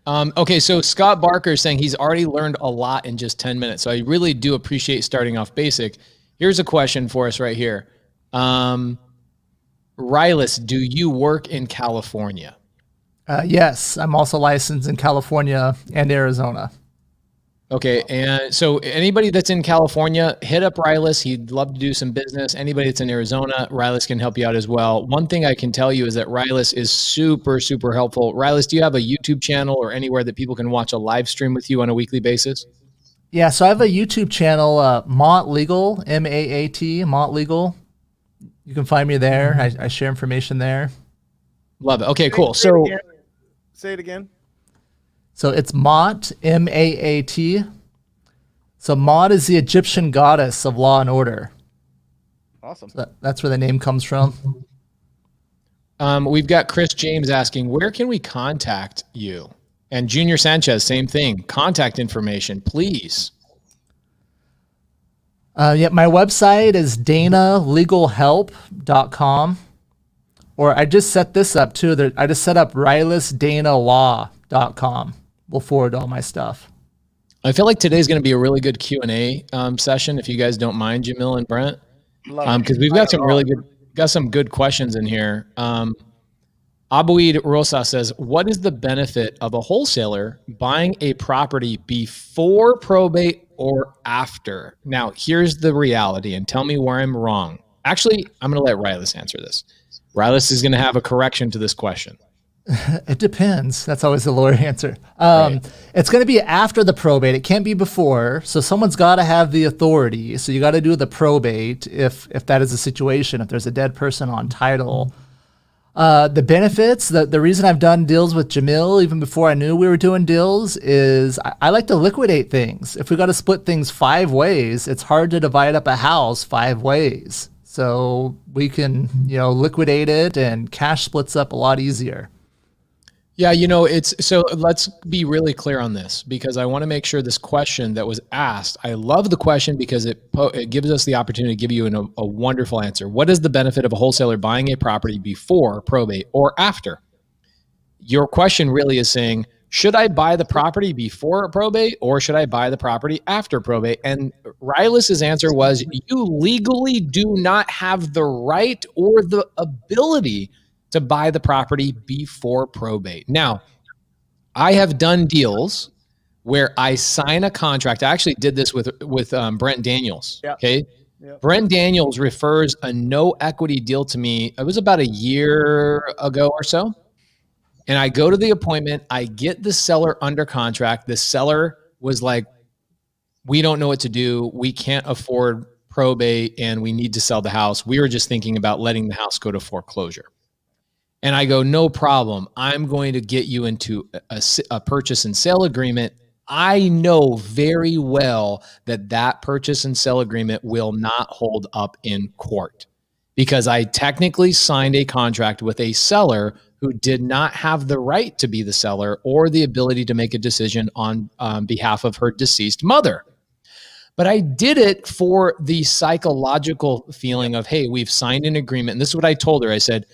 Okay, so Scott Barker is saying he's already learned a lot in just 10 minutes. So I really do appreciate starting off basic. Here's a question for us right here. Rilus, do you work in California? Yes, I'm also licensed in California and Arizona. Okay, and so anybody that's in California, hit up Rilus. He'd love to do some business. Anybody that's in Arizona, Rilus can help you out as well. One thing I can tell you is that Rilus is super, super helpful. Rilus, do you have a YouTube channel or anywhere that people can watch a live stream with you on a weekly basis? Yeah, so I have a YouTube channel, Mont Legal, M-A-A-T, Mont Legal. You can find me there. I share information there. Love it. Okay, cool. So say it again. So it's Mont, M-A-A-T. So Mont is the Egyptian goddess of law and order. Awesome. So that's where the name comes from. We've got Chris James asking, where can we contact you? And Junior Sanchez, same thing. Contact information, please. Yeah, my website is danalegalhelp.com. Or I just set this up too. I just set up rilusdanalaw.com. We'll forward all my stuff. I feel like today's going to be a really good Q&A session, if you guys don't mind, Jamil and Brent, because we've got some good questions in here. Abuid Rosa says, what is the benefit of a wholesaler buying a property before probate or after? Now, here's the reality, and tell me where I'm wrong. Actually, I'm going to let Rilus answer this. Rilus is going to have a correction to this question. It depends. That's always the lawyer answer. Right. It's going to be after the probate. It can't be before. So someone's got to have the authority. So you got to do the probate if that is the situation, if there's a dead person on title. The benefits, the reason I've done deals with Jamil, even before I knew we were doing deals, is I like to liquidate things. If we got to split things 5 ways, it's hard to divide up a house 5 ways. So we can, liquidate it, and cash splits up a lot easier. Yeah, so let's be really clear on this, because I want to make sure this question that was asked, I love the question because it gives us the opportunity to give you a wonderful answer. What is the benefit of a wholesaler buying a property before probate or after? Your question really is saying, should I buy the property before probate or should I buy the property after probate? And Rilus's answer was, you legally do not have the right or the ability to buy the property before probate. Now, I have done deals where I sign a contract. I actually did this with Brent Daniels. Yep. Okay. Yep. Brent Daniels refers a no equity deal to me. It was about a year ago or so. And I go to the appointment. I get the seller under contract. The seller was like, we don't know what to do. We can't afford probate and we need to sell the house. We were just thinking about letting the house go to foreclosure. And I go, no problem. I'm going to get you into a purchase and sale agreement. I know very well that purchase and sale agreement will not hold up in court because I technically signed a contract with a seller who did not have the right to be the seller or the ability to make a decision on behalf of her deceased mother. But I did it for the psychological feeling of, hey, we've signed an agreement. And this is what I told her. I said,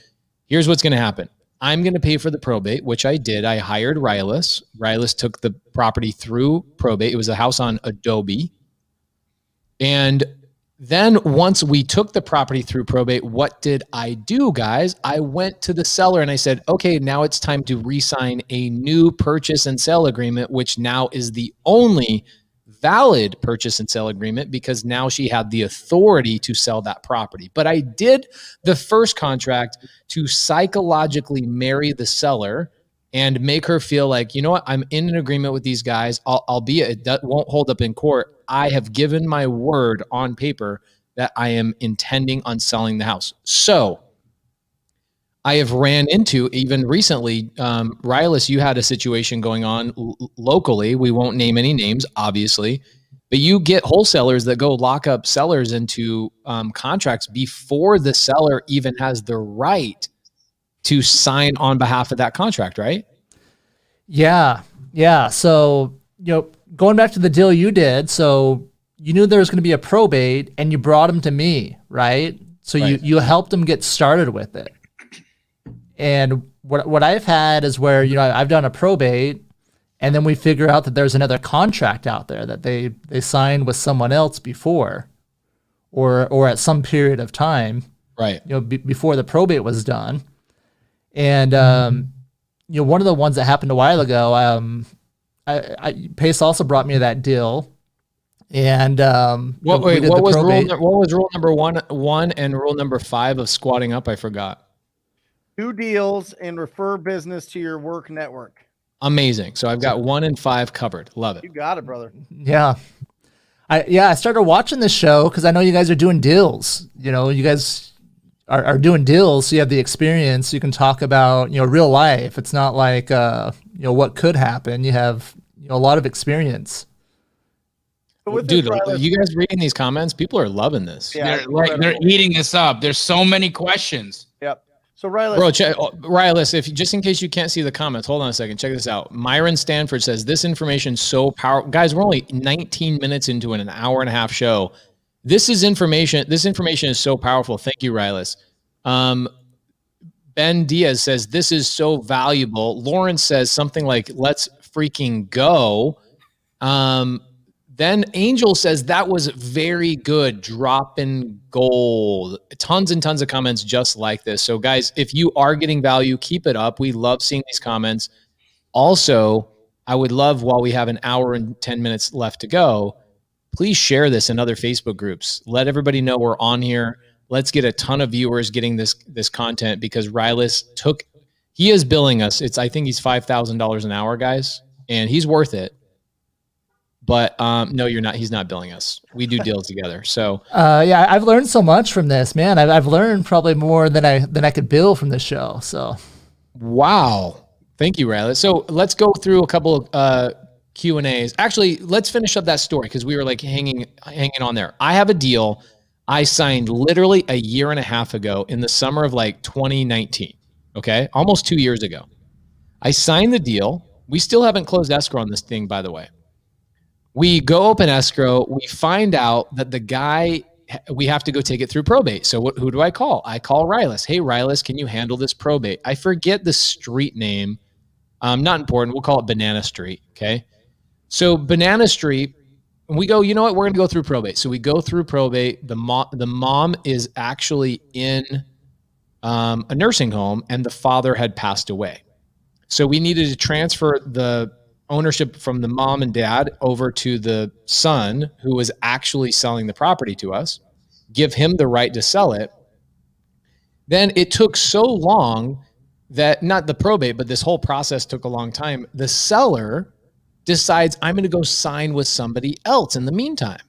here's what's going to happen. I'm going to pay for the probate, which I did. I hired Rilus. Rilus took the property through probate. It was a house on Adobe. And then once we took the property through probate, what did I do, guys? I went to the seller and I said, okay, now it's time to re-sign a new purchase and sale agreement, which now is the only valid purchase and sale agreement because now she had the authority to sell that property. But I did the first contract to psychologically marry the seller and make her feel like, you know what, I'm in an agreement with these guys, albeit it won't hold up in court. I have given my word on paper that I am intending on selling the house. So I have ran into, even recently, Rilus, you had a situation going on locally. We won't name any names, obviously, but you get wholesalers that go lock up sellers into contracts before the seller even has the right to sign on behalf of that contract, right? Yeah. So, going back to the deal you did, so you knew there was going to be a probate and you brought him to me, right? So Right. you helped him get started with it. And what I've had is where, I've done a probate and then we figure out that there's another contract out there that they signed with someone else before or at some period of time, Right. before the probate was done. And, one of the ones that happened a while ago, Pace also brought me that deal. And What was rule number one and rule number 5 of squatting up? I forgot. Do deals and refer business to your work network. Amazing. So I've got 1 and 5 covered. Love it. You got it, brother. Yeah. I started watching this show because I know you guys are doing deals. You guys are doing deals, so you have the experience. You can talk about real life. It's not like what could happen. You have a lot of experience. Dude, you guys reading these comments? People are loving this. Yeah, They're eating us up. There's so many questions. Yep. So Rilus, Rilus, just in case you can't see the comments, hold on a second. Check this out. Myron Stanford says this information is so powerful. Guys, we're only 19 minutes into an hour and a half show. This information is so powerful. Thank you, Rilus. Ben Diaz says this is so valuable. Lawrence says something like, let's freaking go. Then Angel says that was very good. Dropping gold. Tons and tons of comments just like this. So guys, if you are getting value, keep it up. We love seeing these comments. Also, I would love, while we have an hour and 10 minutes left to go, please share this in other Facebook groups. Let everybody know we're on here. Let's get a ton of viewers getting this content, because Rilus he is billing us. I think he's $5,000 an hour, guys, and he's worth it. But no, you're not. He's not billing us. We do deals together. So I've learned so much from this, man. I've learned probably more than I could bill from the show. So wow, thank you, Riley. So let's go through a couple of Q&As. Actually, let's finish up that story because we were like hanging on there. I have a deal I signed literally a year and a half ago in the summer of like 2019. Okay, almost 2 years ago. I signed the deal. We still haven't closed escrow on this thing, by the way. We go open escrow. We find out that the guy, we have to go take it through probate. So who do I call? I call Rilus. Hey, Rilus, can you handle this probate? I forget the street name. Not important. We'll call it Banana Street. Okay. So Banana Street, we go, you know what? We're going to go through probate. So we go through probate. The mom is actually in a nursing home and the father had passed away. So we needed to transfer the ownership from the mom and dad over to the son who was actually selling the property to us, give him the right to sell it. Then it took so long that, not the probate, but this whole process took a long time. The seller decides, I'm going to go sign with somebody else in the meantime.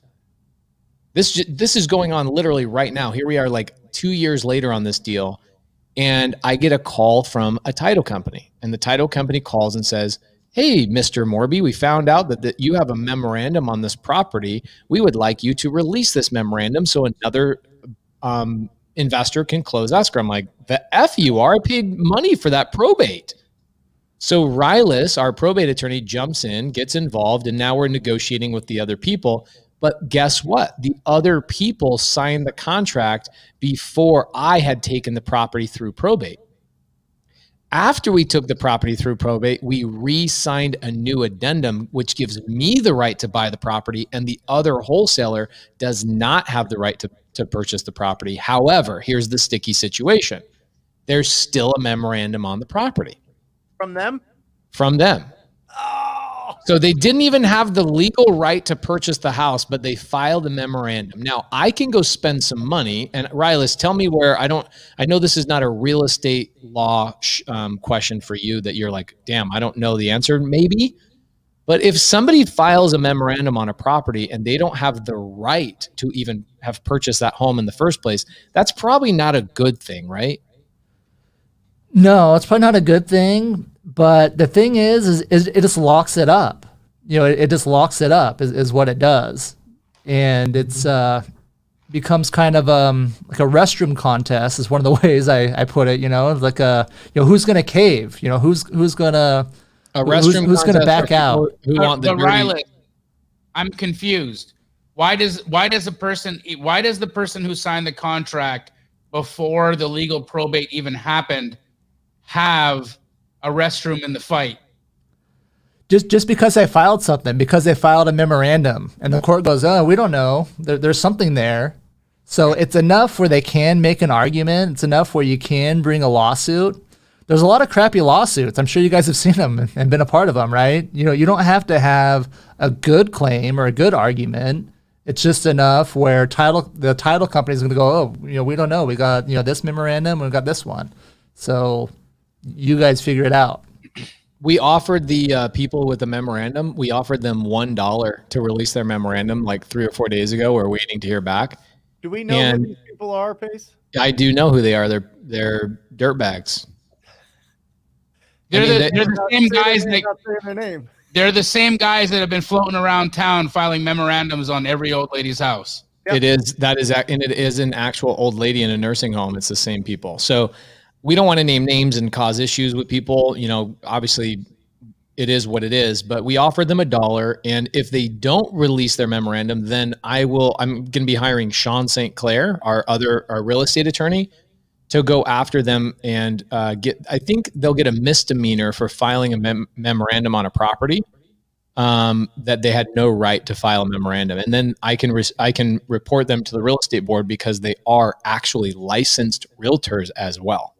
This is going on literally right now. Here we are like 2 years later on this deal. And I get a call from a title company, and the title company calls and says, hey, Mr. Morby, we found out that you have a memorandum on this property. We would like you to release this memorandum so another investor can close escrow. I'm like, the F you are? I paid money for that probate. So Rilus, our probate attorney, jumps in, gets involved, and now we're negotiating with the other people. But guess what? The other people signed the contract before I had taken the property through probate. After we took the property through probate, we re-signed a new addendum, which gives me the right to buy the property, and the other wholesaler does not have the right to purchase the property. However, here's the sticky situation. There's still a memorandum on the property. From them? From them. Oh. So they didn't even have the legal right to purchase the house, but they filed a memorandum. Now I can go spend some money. And Rilus, tell me where I know this is not a real estate law question for you that you're like, damn, I don't know the answer. Maybe. But if somebody files a memorandum on a property and they don't have the right to even have purchased that home in the first place, that's probably not a good thing, right? No, it's probably not a good thing. But the thing is it just locks it up. It just locks it up is what it does. And it's becomes kind of like a restroom contest is one of the ways I put it, It's like who's going to cave? Who's going to who's going to back out? Who want the Rilus, I'm confused. Why does the person who signed the contract before the legal probate even happened have a restroom in the fight? Just because they filed something, because they filed a memorandum, and the court goes, oh, we don't know. There's something there. So it's enough where they can make an argument. It's enough where you can bring a lawsuit. There's a lot of crappy lawsuits. I'm sure you guys have seen them and been a part of them, right? You don't have to have a good claim or a good argument. It's just enough where the title company is going to go, oh, we don't know. We got this memorandum, we got this one. So you guys figure it out. We offered the people with the memorandum, we offered them $1 to release their memorandum like 3 or 4 days ago. We're waiting to hear back. Do we know who these people are, Pace? I do know who they are. They're dirtbags. They're the same guys They're the same guys that have been floating around town filing memorandums on every old lady's house. Yep. It is an actual old lady in a nursing home. It's the same people. So we don't want to name names and cause issues with people. Obviously it is what it is, but we offered them $1. And if they don't release their memorandum, then I'm going to be hiring Sean St. Clair, our real estate attorney, to go after them and I think they'll get a misdemeanor for filing a memorandum on a property that they had no right to file a memorandum. And then I can report them to the real estate board because they are actually licensed realtors as well.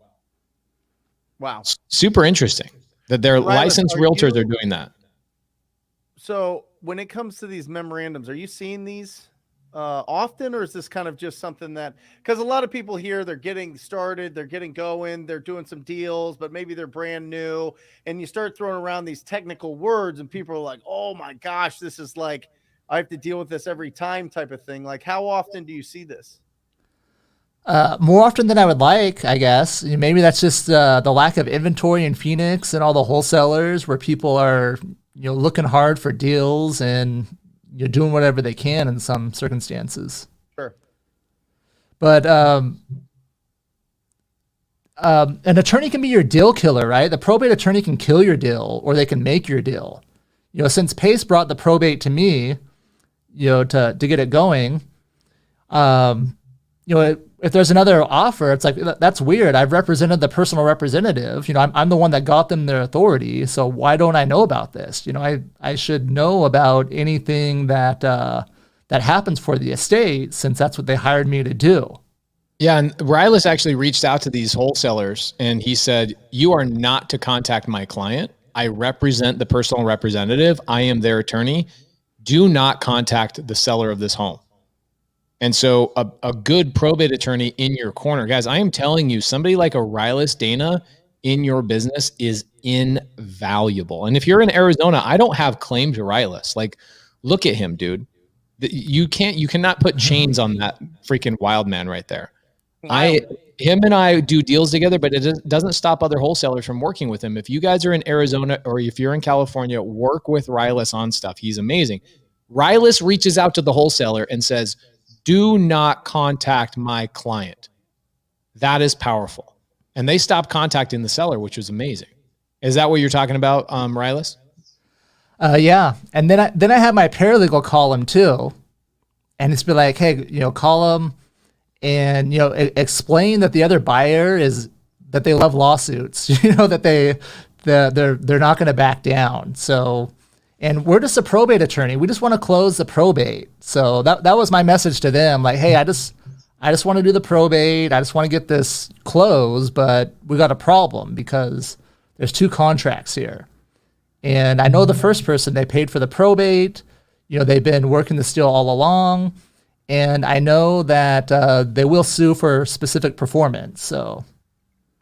Wow. Super interesting that they're licensed realtors are doing that. So when it comes to these memorandums, are you seeing these often, or is this kind of just something that, because a lot of people here, they're getting started, they're getting going, they're doing some deals, but maybe they're brand new, and you start throwing around these technical words and people are like, oh my gosh, this is like, I have to deal with this every time type of thing. Like, how often do you see this? More often than I would like, I guess. Maybe that's just the lack of inventory in Phoenix and all the wholesalers where people are, looking hard for deals and you're doing whatever they can in some circumstances. Sure. But an attorney can be your deal killer, right? The probate attorney can kill your deal or they can make your deal. Since Pace brought the probate to me, to get it going, if there's another offer, it's like, that's weird. I've represented the personal representative. I'm the one that got them their authority. So why don't I know about this? I should know about anything that happens for the estate since that's what they hired me to do. Yeah. And Rilus actually reached out to these wholesalers and he said, you are not to contact my client. I represent the personal representative. I am their attorney. Do not contact the seller of this home. And so a good probate attorney in your corner, guys, I am telling you, somebody like a Rilus Dana in your business is invaluable. And if you're in Arizona, I don't have claim to Rilus. Like, look at him, dude. You cannot put chains on that freaking wild man right there. Him and I do deals together, but it doesn't stop other wholesalers from working with him. If you guys are in Arizona or if you're in California, work with Rilus on stuff. He's amazing. Rilus reaches out to the wholesaler and says, do not contact my client. That is powerful. And they stopped contacting the seller, which was amazing. Is that what you're talking about, Rilus? Yeah. And then I have my paralegal call him too. And it's be like, hey, call him and, explain that the other buyer is that they love lawsuits, that they're not going to back down. So, and we're just a probate attorney. We just want to close the probate. So that was my message to them. Like, hey, I just want to do the probate. I just want to get this closed, but we got a problem because there's 2 contracts here. And I know the first person, they paid for the probate. They've been working this deal all along. And I know that they will sue for specific performance. So,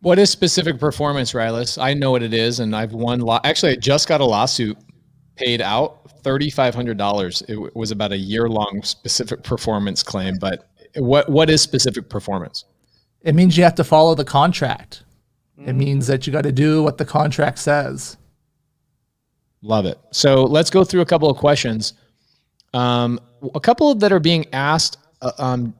what is specific performance, Rilus? I know what it is, and I've won. Actually, I just got a lawsuit paid out $3,500. It was about a year-long specific performance claim. But what is specific performance? it means you have to follow the contract. It means that you got to do what the contract says. Love it. So let's go through a couple of questions. A couple that are being asked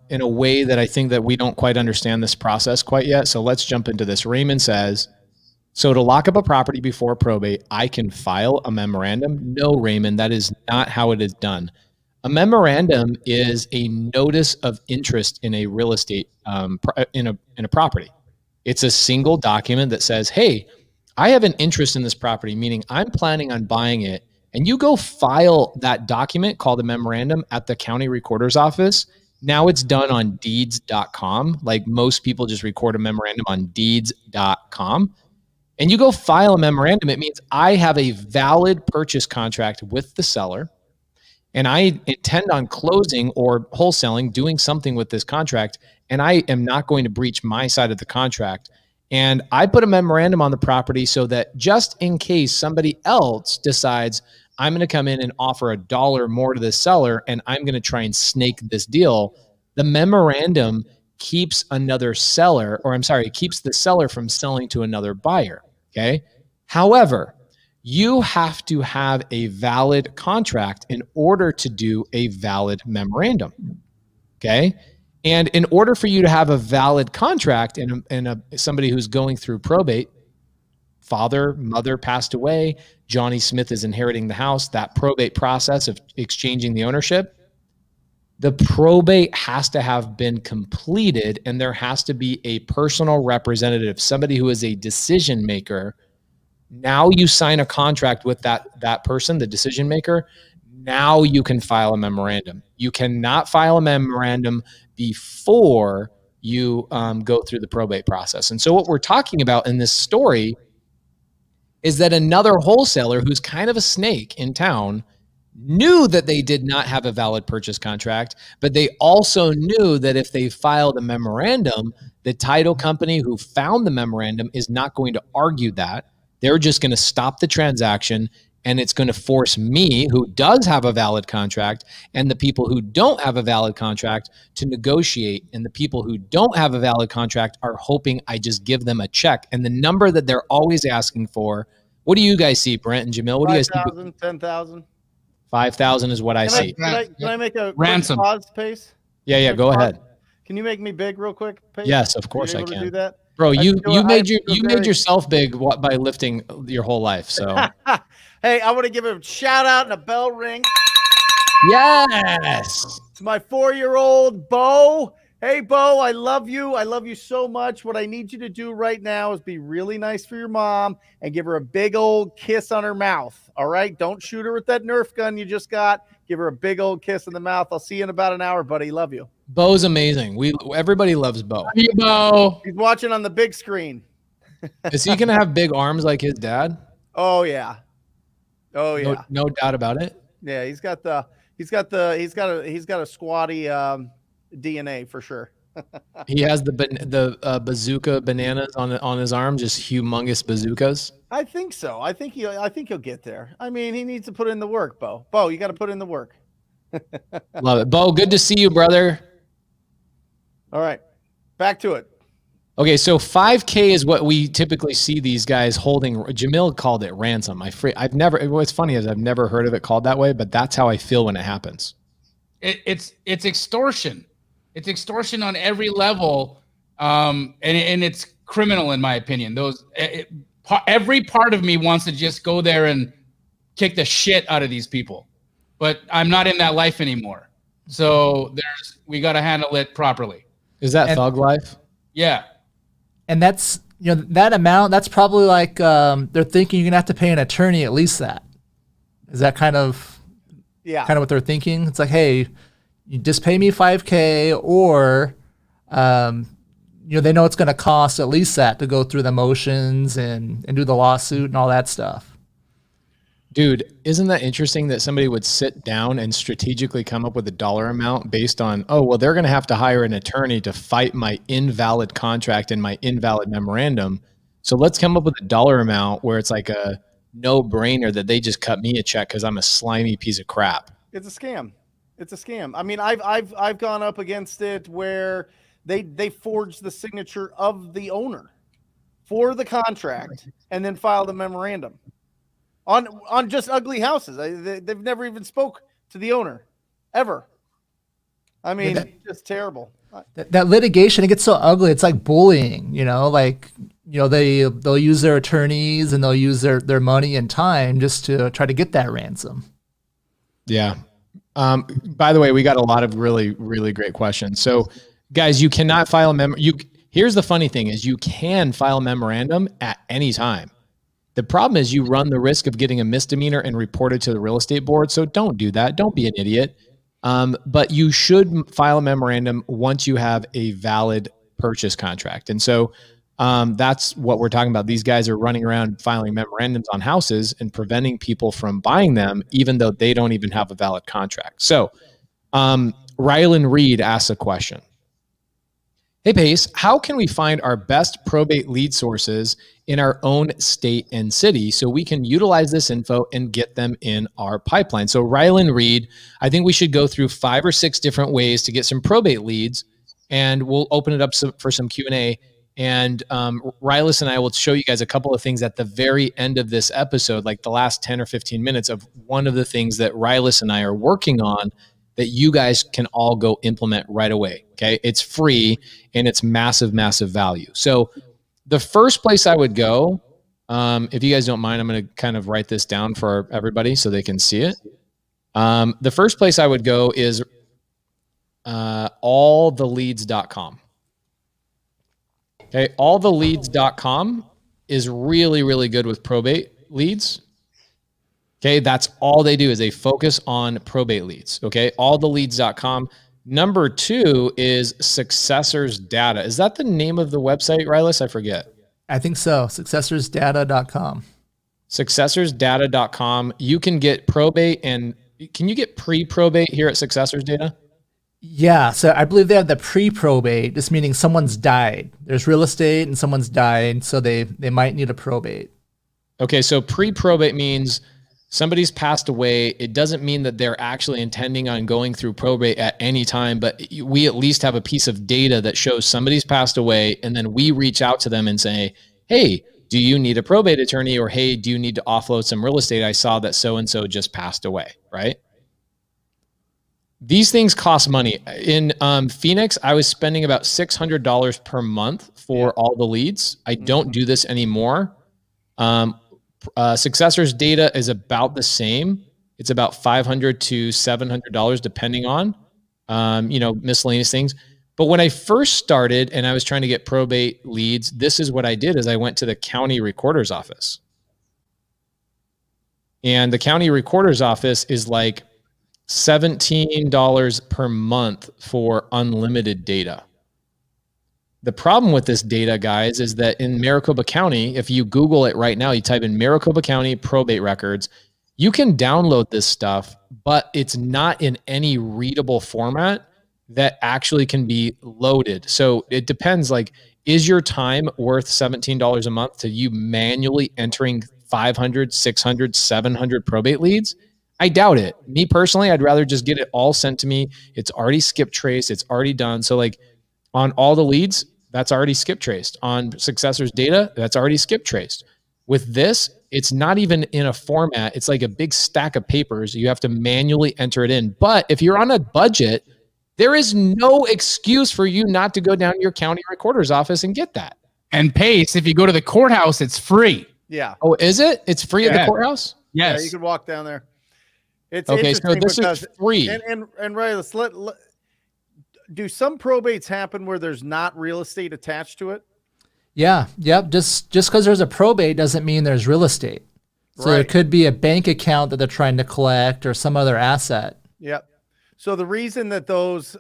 in a way that I think that we don't quite understand this process quite yet. So let's jump into this. Raymond says, so to lock up a property before probate, I can file a memorandum? No, Raymond, that is not how it is done. A memorandum is a notice of interest in a real estate, in a property. It's a single document that says, hey, I have an interest in this property, meaning I'm planning on buying it. And you go file that document called a memorandum at the county recorder's office. Now it's done on deeds.com. Like most people just record a memorandum on deeds.com. And you go file a memorandum. It means I have a valid purchase contract with the seller. And I intend on closing or wholesaling, doing something with this contract. And I am not going to breach my side of the contract. And I put a memorandum on the property so that just in case somebody else decides I'm going to come in and offer $1 more to the seller and I'm going to try and snake this deal, the memorandum keeps another seller, or I'm sorry, it keeps the seller from selling to another buyer. Okay. However, you have to have a valid contract in order to do a valid memorandum. Okay. And in order for you to have a valid contract and somebody who's going through probate, father, mother passed away, Johnny Smith is inheriting the house, that probate process of exchanging the ownership, the probate has to have been completed and there has to be a personal representative, somebody who is a decision maker. Now you sign a contract with that person, the decision maker. Now you can file a memorandum. You cannot file a memorandum before you go through the probate process. And so what we're talking about in this story is that another wholesaler who's kind of a snake in town knew that they did not have a valid purchase contract, but they also knew that if they filed a memorandum, the title company who found the memorandum is not going to argue that. They're just going to stop the transaction, and it's going to force me, who does have a valid contract, and the people who don't have a valid contract to negotiate. And the people who don't have a valid contract are hoping I just give them a check. And the number that they're always asking for, what do you guys see, Brent and Jamil? What do you guys see? 5,000, 10,000. 5,000 is what I see. Can I make a Ransom. quick pause, Pace? Yeah, go ahead. Can you make me big real quick, Pace? Yes, of course Are I you able to can. do that? Bro, you made very- yourself big by lifting your whole life. So Hey, I want to give a shout out and a bell ring yes. to my 4-year-old Bo. Hey, Bo, I love you. I love you so much. What I need you to do right now is be really nice for your mom and give her a big old kiss on her mouth. All right? Don't shoot her with that Nerf gun you just got. Give her a big old kiss in the mouth. I'll see you in about an hour, buddy. Love you. Bo's amazing. Everybody loves Bo. Hey, Bo. He's watching on the big screen. Is he gonna have big arms like his dad? Oh yeah. Oh yeah. No doubt about it. Yeah, he's got a squatty DNA for sure. He has the bazooka bananas on his arm, just humongous bazookas. I think so. I think he'll get there. I mean, he needs to put in the work, Bo. Bo, you got to put in the work. Love it. Bo, good to see you, brother. All right. Back to it. Okay, so 5K is what we typically see these guys holding. Jamil called it ransom. What's funny is I've never heard of it called that way, but that's how I feel when it happens. It's extortion. It's extortion on every level, and it's criminal in my opinion. Every part of me wants to just go there and kick the shit out of these people, but I'm not in that life anymore. So we got to handle it properly. Is that thug life? Yeah. And that's, that amount, that's probably like they're thinking you're going to have to pay an attorney at least that. Is that kind of what they're thinking? It's like, hey, you just pay me $5K or, they know it's going to cost at least that to go through the motions and do the lawsuit and all that stuff. Dude, isn't that interesting that somebody would sit down and strategically come up with a dollar amount based on, oh, well, they're going to have to hire an attorney to fight my invalid contract and my invalid memorandum. So let's come up with a dollar amount where it's like a no-brainer that they just cut me a check because I'm a slimy piece of crap. It's a scam. It's a scam. I mean, I've gone up against it where they forged the signature of the owner for the contract and then filed a memorandum on just ugly houses. They've never even spoke to the owner ever. I mean, just terrible. That litigation, it gets so ugly. It's like bullying, like, they'll use their attorneys and they'll use their money and time just to try to get that ransom. Yeah. By the way, we got a lot of really, really great questions. So guys, you cannot file a here's the funny thing is you can file a memorandum at any time. The problem is you run the risk of getting a misdemeanor and reported to the real estate board. So don't do that. Don't be an idiot. But you should file a memorandum once you have a valid purchase contract. And so that's what we're talking about. These guys are running around filing memorandums on houses and preventing people from buying them, even though they don't even have a valid contract. So Rylan Reed asks a question. Hey, Pace, how can we find our best probate lead sources in our own state and city so we can utilize this info and get them in our pipeline? So Rylan Reed, I think we should go through 5 or 6 different ways to get some probate leads, and we'll open it up for some Q&A. And Rilus and I will show you guys a couple of things at the very end of this episode, like the last 10 or 15 minutes of one of the things that Rilus and I are working on that you guys can all go implement right away. Okay. It's free and it's massive, massive value. So the first place I would go, if you guys don't mind, I'm going to kind of write this down for everybody so they can see it. The first place I would go is alltheleads.com. Okay. Alltheleads.com is really, really good with probate leads. Okay, that's all they do is they focus on probate leads. Okay, alltheleads.com. Number 2 is Successors Data. Is that the name of the website, Rilus? I forget. I think so. Successorsdata.com. Successorsdata.com. You can get probate and can you get pre-probate here at Successors Data? Yeah, so I believe they have the pre-probate, just meaning someone's died. There's real estate and someone's died, so they might need a probate. Okay, so pre-probate means somebody's passed away. It doesn't mean that they're actually intending on going through probate at any time, but we at least have a piece of data that shows somebody's passed away, and then we reach out to them and say, hey, do you need a probate attorney? Or, hey, do you need to offload some real estate? I saw that so-and-so just passed away, right? These things cost money. In Phoenix, I was spending about $600 per month for all the leads. I don't do this anymore. Successors Data is about the same. It's about $500 to $700 depending on, miscellaneous things. But when I first started and I was trying to get probate leads, this is what I did is I went to the county recorder's office. And the county recorder's office is like $17 per month for unlimited data. The problem with this data, guys, is that in Maricopa County, if you Google it right now, you type in Maricopa County probate records, you can download this stuff, but it's not in any readable format that actually can be loaded. So it depends, like, is your time worth $17 a month to you manually entering 500, 600, 700 probate leads? I doubt it. Me personally, I'd rather just get it all sent to me. It's already skip traced. It's already done. So like on all the leads, that's already skip traced. On Successors Data, that's already skip traced. With this, it's not even in a format. It's like a big stack of papers. You have to manually enter it in. But if you're on a budget, there is no excuse for you not to go down to your county recorder's office and get that. And Pace, if you go to the courthouse, it's free. Yeah. Oh, is it? It's free at the courthouse? Yes. Yeah, you can walk down there. It's okay, so this is free. And Ray, do some probates happen where there's not real estate attached to it? Yeah. Yep. Just because there's a probate doesn't mean there's real estate. So Right. It could be a bank account that they're trying to collect or some other asset. Yep. So the reason that those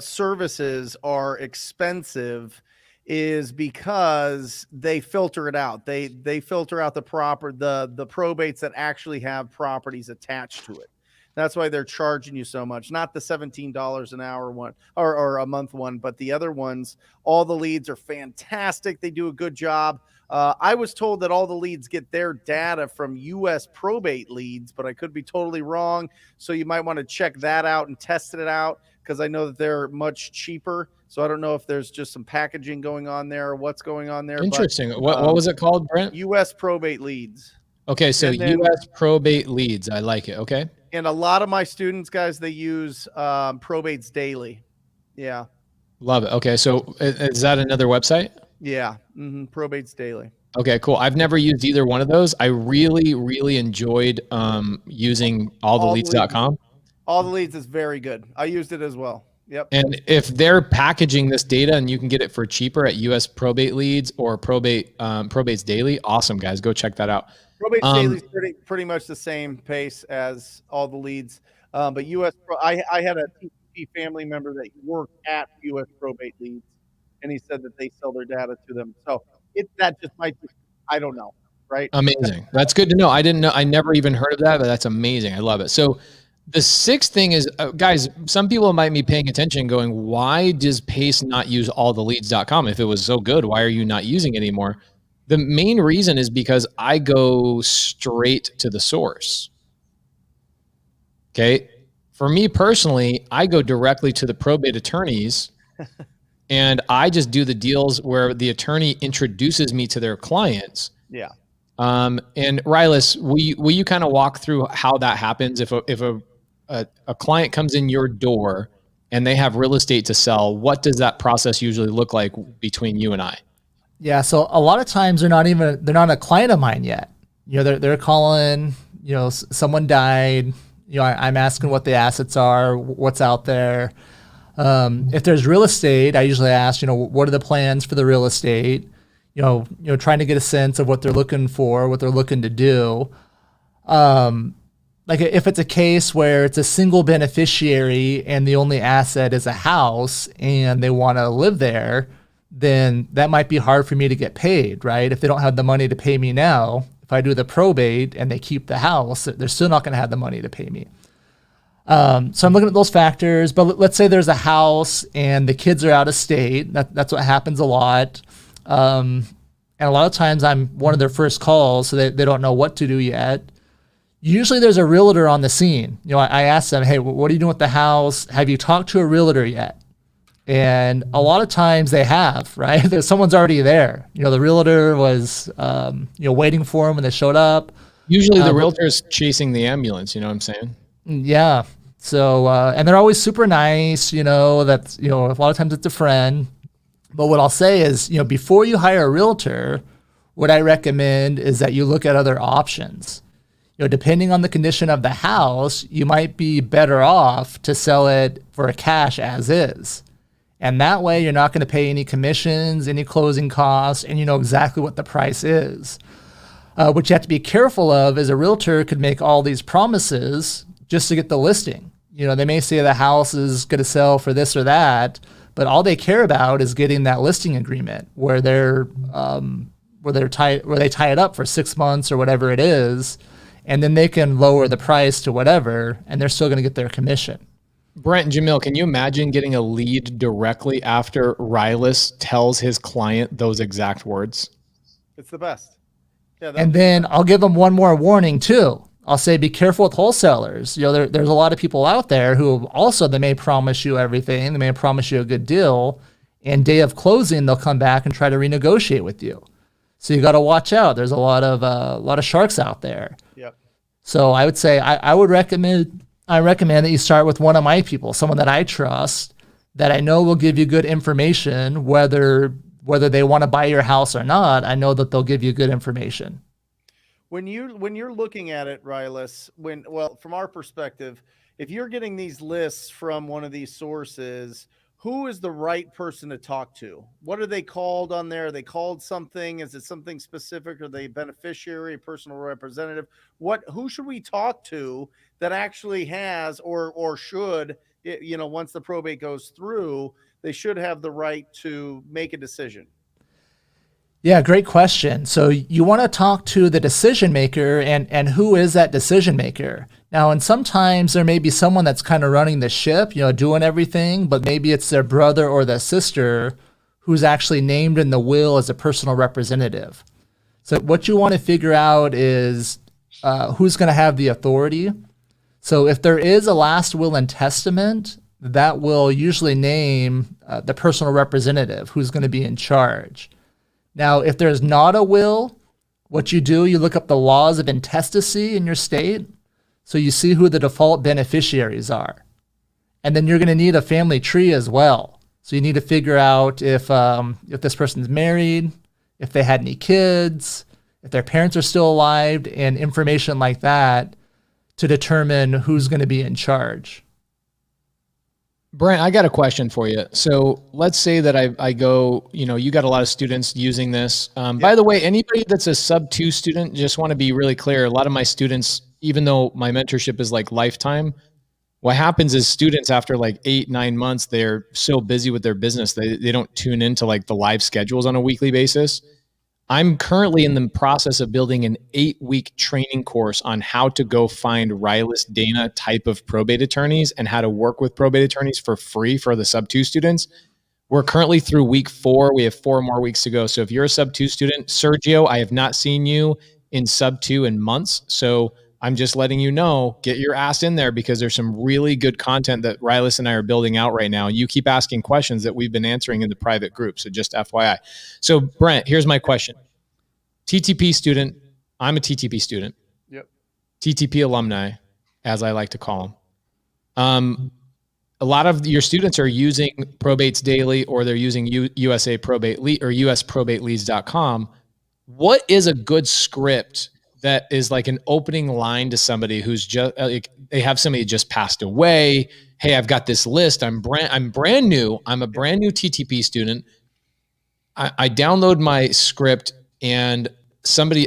services are expensive is because they filter it out. They filter out the probates that actually have properties attached to it. That's why they're charging you so much. Not the $17 an hour one or a month one, but the other ones. All the leads are fantastic. They do a good job. I was told that all the leads get their data from U.S. probate leads, but I could be totally wrong. So you might want to check that out and test it out, because I know that they're much cheaper. So I don't know if there's just some packaging going on there or what's going on there. Interesting. What was it called, Brent? U.S. probate leads. Okay, so then, U.S. probate leads. I like it. Okay. And a lot of my students, guys, they use Probates Daily. Yeah. Love it. Okay, so is that another website? Yeah. Probates Daily. Okay, cool. I've never used either one of those. I really, really enjoyed using alltheleads.com. All the Leads is very good. I used it as well. Yep. And if they're packaging this data and you can get it for cheaper at US Probate Leads or Probates Daily, awesome, guys. Go check that out. Probates Daily is pretty much the same pace as All the Leads. But I had a TCP family member that worked at US Probate Leads, and he said that they sell their data to them. So that just might be, I don't know, right? Amazing. That's good to know. I didn't know. I never even heard of that, but that's amazing. I love it. So the sixth thing is, guys, some people might be paying attention going, why does Pace not use alltheleads.com? If it was so good, why are you not using it anymore? The main reason is because I go straight to the source. Okay. For me personally, I go directly to the probate attorneys and I just do the deals where the attorney introduces me to their clients. Yeah. And Rilus, will you kind of walk through how that happens? If a client comes in your door and they have real estate to sell, what does that process usually look like between you and I? Yeah, so a lot of times they're not a client of mine yet. They're calling, someone died. I'm asking what the assets are, what's out there. If there's real estate, I usually ask, what are the plans for the real estate? Trying to get a sense of what they're looking for, what they're looking to do. Like if it's a case where it's a single beneficiary and the only asset is a house and they want to live there, then that might be hard for me to get paid, right? If they don't have the money to pay me now, if I do the probate and they keep the house, they're still not going to have the money to pay me. So I'm looking at those factors, but let's say there's a house and the kids are out of state. That's what happens a lot. And a lot of times I'm one of their first calls, so they don't know what to do yet. Usually there's a realtor on the scene. I ask them, hey, what are you doing with the house? Have you talked to a realtor yet? And a lot of times they have, right? Someone's already there. The realtor was, waiting for them when they showed up. Usually the realtor's chasing the ambulance, you know what I'm saying? Yeah. So, and they're always super nice, that's, a lot of times it's a friend. But what I'll say is, before you hire a realtor, what I recommend is that you look at other options. Depending on the condition of the house, you might be better off to sell it for a cash as is. And that way you're not going to pay any commissions, any closing costs, and you know exactly what the price is. What you have to be careful of is a realtor could make all these promises just to get the listing. They may say the house is going to sell for this or that, but all they care about is getting that listing agreement where they tie it up for 6 months or whatever it is, and then they can lower the price to whatever, and they're still going to get their commission. Brent and Jamil, can you imagine getting a lead directly after Rilus tells his client those exact words? It's the best. Yeah. And then I'll give them one more warning too. I'll say, be careful with wholesalers. There's a lot of people out there who also, they may promise you everything. They may promise you a good deal, and day of closing, they'll come back and try to renegotiate with you. So you got to watch out. There's a lot of sharks out there. Yep. So I would say I recommend that you start with one of my people, someone that I trust, that I know will give you good information, whether they want to buy your house or not. I know that they'll give you good information. When you're looking at it, Rilus, from our perspective, if you're getting these lists from one of these sources, who is the right person to talk to? What are they called on there? Are they called something? Is it something specific? Are they a beneficiary, a personal representative? Who should we talk to that actually has or should, once the probate goes through, they should have the right to make a decision? Yeah, great question. So you want to talk to the decision maker, and who is that decision maker? Now, and sometimes there may be someone that's kind of running the ship, doing everything, but maybe it's their brother or their sister who's actually named in the will as a personal representative. So what you want to figure out is who's going to have the authority. So if there is a last will and testament, that will usually name the personal representative who's going to be in charge. Now, if there's not a will, what you do, you look up the laws of intestacy in your state. So you see who the default beneficiaries are. And then you're going to need a family tree as well. So you need to figure out if this person's married, if they had any kids, if their parents are still alive, and information like that to determine who's going to be in charge. Brent, I got a question for you. So let's say that I go, you got a lot of students using this. By the way, anybody that's a sub-2 student, just want to be really clear. A lot of my students, even though my mentorship is like lifetime, what happens is students after like 8-9 months, they're so busy with their business, they don't tune into like the live schedules on a weekly basis. I'm currently in the process of building an 8-week training course on how to go find Rilus Dana type of probate attorneys and how to work with probate attorneys for free for the sub-2 students. We're currently through week 4. We have 4 more weeks to go. So if you're a sub-2 student, Sergio, I have not seen you in sub-2 in months. So I'm just letting you know, get your ass in there because there's some really good content that Rilus and I are building out right now. You keep asking questions that we've been answering in the private group. So just FYI. So Brent, here's my question. TTP student. I'm a TTP student. Yep. TTP alumni, as I like to call them. A lot of your students are using Probates Daily, or they're using USA Probate Lead or USProbateLeads.com. What is a good script that is like an opening line to somebody who's just they have somebody just passed away? Hey, I've got this list. I'm brand new. I'm a brand new TTP student. I download my script and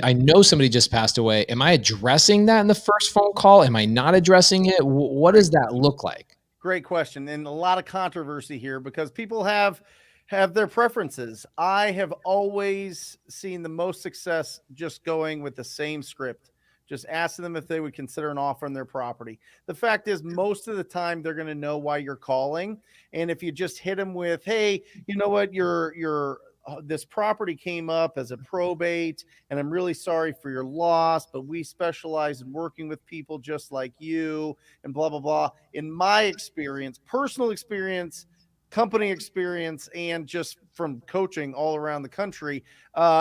I know somebody just passed away. Am I addressing that in the first phone call? Am I not addressing it? What does that look like? Great question. And a lot of controversy here because people have their preferences. I have always seen the most success just going with the same script, just asking them if they would consider an offer on their property. The fact is, most of the time they're going to know why you're calling. And if you just hit them with, hey, you know what, this property came up as a probate, and I'm really sorry for your loss, but we specialize in working with people just like you, and blah, blah, blah. In my experience, personal experience, company experience, and just from coaching all around the country,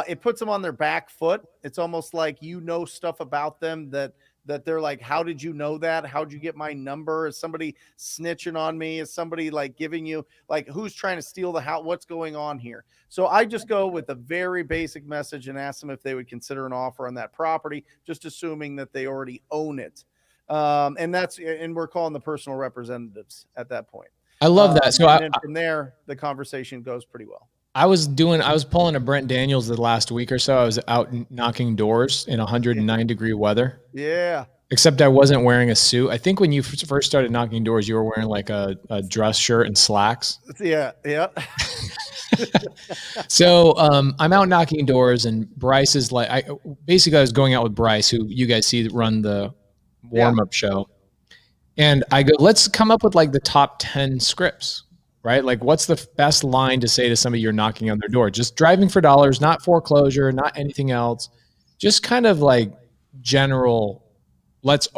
it puts them on their back foot. It's almost like stuff about them that they're like, how did you know that? How'd you get my number? Is somebody snitching on me? Is somebody like giving you, like, who's trying to steal the house? What's going on here? So I just go with a very basic message and ask them if they would consider an offer on that property, just assuming that they already own it. And we're calling the personal representatives at that point. I love that. So and then from there, the conversation goes pretty well. I was pulling a Brent Daniels the last week or so. I was out knocking doors in 109-degree weather. Yeah. Except I wasn't wearing a suit. I think when you first started knocking doors, you were wearing like a dress shirt and slacks. Yeah. Yeah. So I'm out knocking doors, and Bryce is like, I was going out with Bryce, who you guys see run the warm-up show. And I go, let's come up with like the top 10 scripts. Right? Like, what's the best line to say to somebody you're knocking on their door? Just driving for dollars, not foreclosure, not anything else. Just kind of like general, let's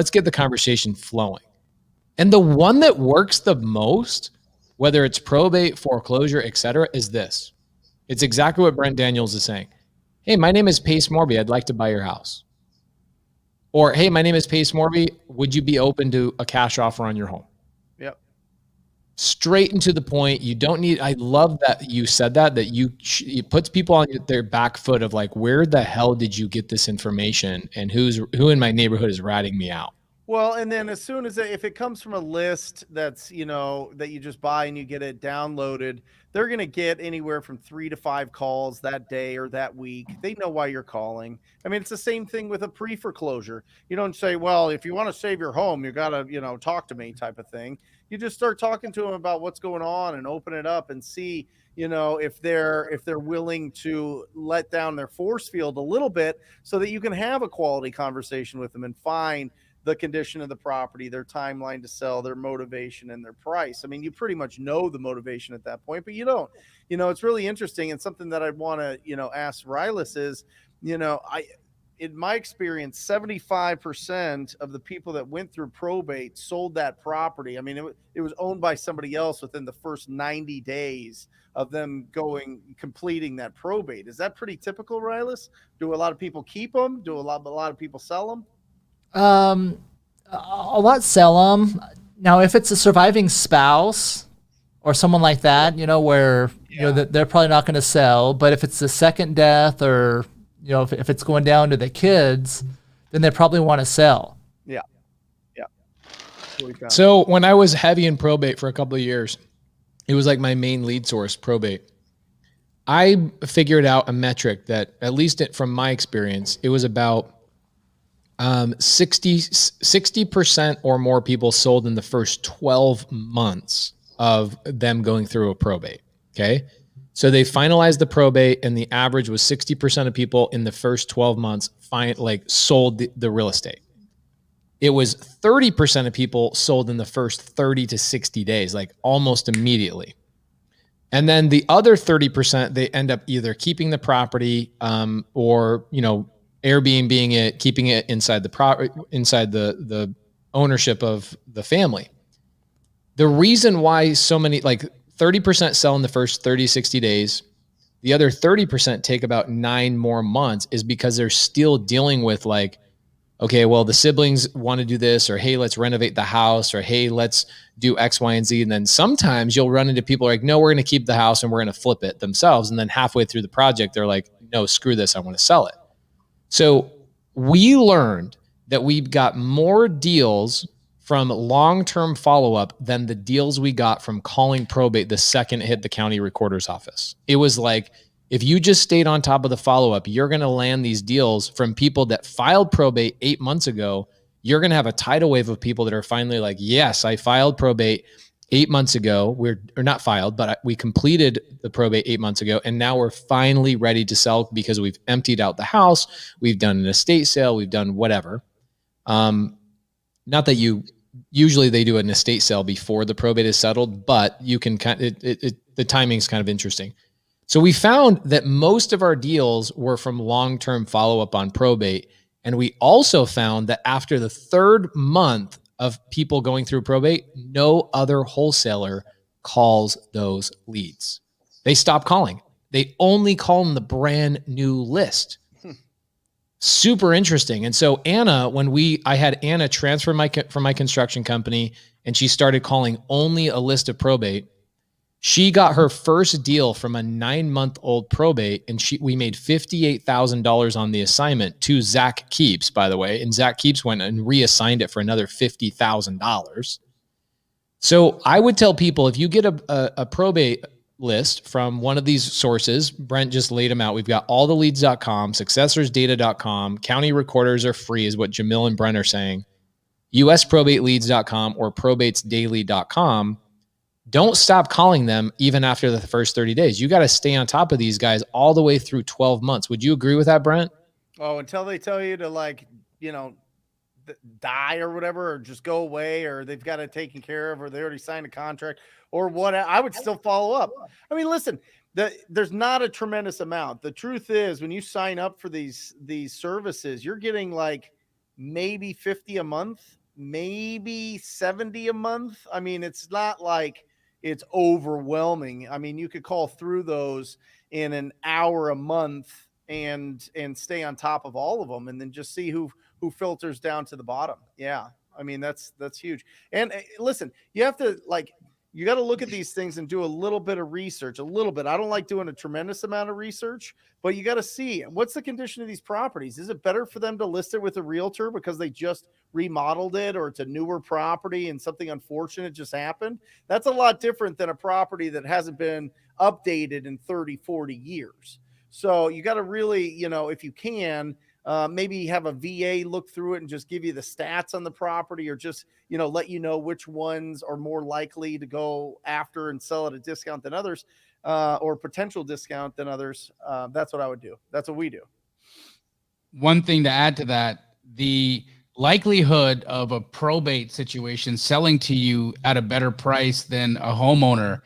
get the conversation flowing. And the one that works the most, whether it's probate, foreclosure, et cetera, is this. It's exactly what Brent Daniels is saying. Hey, my name is Pace Morby. I'd like to buy your house. Or, hey, my name is Pace Morby. Would you be open to a cash offer on your home? Yep. Straight and to the point. You don't need, I love that you said that it puts people on their back foot of like, where the hell did you get this information? And who in my neighborhood is ratting me out? Well, and then as soon as if it comes from a list that's, that you just buy and you get it downloaded, they're going to get anywhere from 3 to 5 calls that day or that week. They know why you're calling. I mean, it's the same thing with a pre-foreclosure. You don't say, well, if you want to save your home, you got to, talk to me type of thing. You just start talking to them about what's going on and open it up and see, if they're willing to let down their force field a little bit so that you can have a quality conversation with them and find the condition of the property, their timeline to sell, their motivation, and their price. I mean, you pretty much know the motivation at that point, but you don't. It's really interesting, and something that I'd want to, ask Rilus is, in my experience, 75% of the people that went through probate sold that property. I mean, it was owned by somebody else within the first 90 days of them completing that probate. Is that pretty typical, Rilus? Do a lot of people keep them? Do a lot of people sell them? A lot sell them. Now, if it's a surviving spouse or someone like that, where that they're probably not going to sell. But if it's the second death, or if it's going down to the kids, then they probably want to sell. Yeah. So when I was heavy in probate for a couple of years, it was like my main lead source, probate. I figured out a metric that, at least from my experience, it was about 60% or more people sold in the first 12 months of them going through a probate. Okay. So they finalized the probate, and the average was 60% of people in the first 12 months sold the real estate. It was 30% of people sold in the first 30 to 60 days, like almost immediately. And then the other 30%, they end up either keeping the property, or, Airbnb-ing it, keeping it inside the ownership of the family. The reason why so many, 30% sell in the first 30, 60 days, the other 30% take about 9 more months, is because they're still dealing with okay, well, the siblings want to do this, or hey, let's renovate the house, or hey, let's do X, Y, and Z. And then sometimes you'll run into people like, no, we're going to keep the house and we're going to flip it themselves. And then halfway through the project, they're like, no, screw this, I want to sell it. So we learned that we've got more deals from long-term follow-up than the deals we got from calling probate the second it hit the county recorder's office. It was like, if you just stayed on top of the follow-up, you're going to land these deals from people that filed probate 8 months ago. You're going to have a tidal wave of people that are finally like, yes, I filed probate 8 months ago. We're not filed, but we completed the probate 8 months ago. And now we're finally ready to sell because we've emptied out the house. We've done an estate sale. We've done whatever. Not that usually they do an estate sale before the probate is settled, but you can the timing's kind of interesting. So we found that most of our deals were from long-term follow-up on probate. And we also found that after the 3rd month of people going through probate, no other wholesaler calls those leads. They stop calling. They only call them the brand new list. Super interesting. And so Anna, I had Anna transfer from my construction company, and she started calling only a list of probate. She got her first deal from a 9-month-old probate, and we made $58,000 on the assignment to Zach Keeps, by the way. And Zach Keeps went and reassigned it for another $50,000. So I would tell people, if you get a probate list from one of these sources, Brent just laid them out. We've got alltheleads.com, successorsdata.com, county recorders are free, is what Jamil and Brent are saying, usprobateleads.com or probatesdaily.com. Don't stop calling them even after the first 30 days. You got to stay on top of these guys all the way through 12 months. Would you agree with that, Brent? Oh, until they tell you to die or whatever, or just go away, or they've got it taken care of, or they already signed a contract or what, I would still follow up. I mean, listen, there's not a tremendous amount. The truth is, when you sign up for these services, you're getting maybe 50 a month, maybe 70 a month. I mean, it's not like it's overwhelming. I mean, you could call through those in an hour a month and stay on top of all of them, and then just see who filters down to the bottom. Yeah. I mean, that's huge. And listen, you have to You got to look at these things and do a little bit of research, a little bit. I don't like doing a tremendous amount of research, but you got to see what's the condition of these properties. Is it better for them to list it with a realtor because they just remodeled it, or it's a newer property and something unfortunate just happened? That's a lot different than a property that hasn't been updated in 30, 40 years. So you got to really, if you can, maybe have a VA look through it and just give you the stats on the property, or just, let you know which ones are more likely to go after and sell at a discount than others, or potential discount than others. That's what I would do. That's what we do. One thing to add to that, the likelihood of a probate situation selling to you at a better price than a homeowner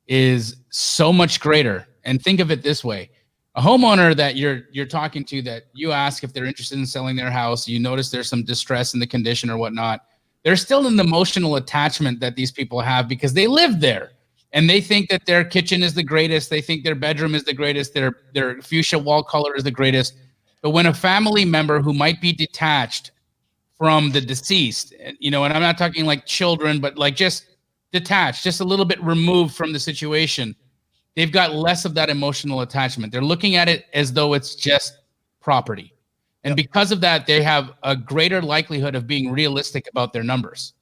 is so much greater. And think of it this way. A homeowner that you're talking to, that you ask if they're interested in selling their house, you notice there's some distress in the condition or whatnot, there's still an emotional attachment that these people have because they live there and they think that their kitchen is the greatest. They think their bedroom is the greatest. Their fuchsia wall color is the greatest. But when a family member who might be detached from the deceased, and I'm not talking like children, but like just detached, just a little bit removed from the situation, they've got less of that emotional attachment. They're looking at it as though it's just property. And because of that, they have a greater likelihood of being realistic about their numbers.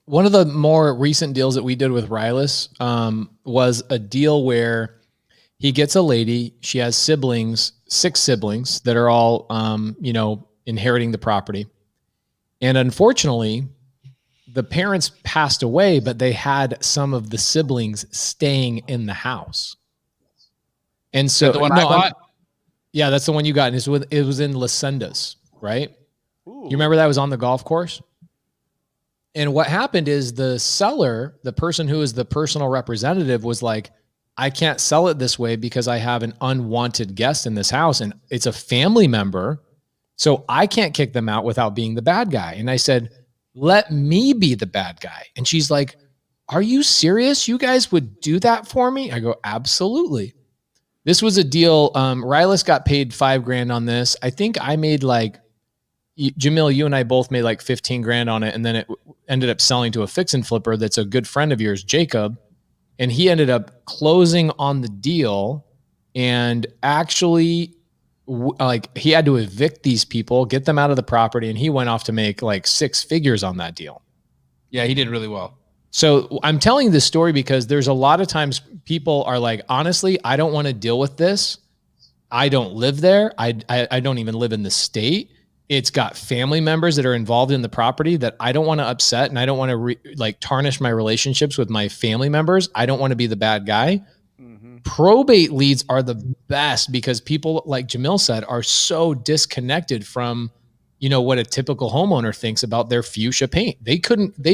One of the more recent deals that we did with Rilus was a deal where he gets a lady, she has siblings, 6 siblings that are all, inheriting the property. And unfortunately, the parents passed away, but they had some of the siblings staying in the house. And so, the one I bought? Yeah, that's the one you got. And it was in La Sendas, right? Ooh. You remember that was on the golf course? And what happened is the seller, the person who is the personal representative, was like, I can't sell it this way because I have an unwanted guest in this house and it's a family member. So I can't kick them out without being the bad guy. And I said, let me be the bad guy. And she's like, are you serious? You guys would do that for me? I go, absolutely. This was a deal. Rilus got paid $5,000 on this. I think I made Jamil, you and I both made like 15 grand on it. And then it ended up selling to a fix and flipper that's a good friend of yours, Jacob. And he ended up closing on the deal and actually he had to evict these people, get them out of the property. And he went off to make like 6 figures on that deal. Yeah, he did really well. So I'm telling this story because there's a lot of times people are like, honestly, I don't want to deal with this. I don't live there. I don't even live in the state. It's got family members that are involved in the property that I don't want to upset. And I don't want to tarnish my relationships with my family members. I don't want to be the bad guy. Mm-hmm. Probate leads are the best because people, like Jamil said, are so disconnected from, what a typical homeowner thinks about their fuchsia paint. They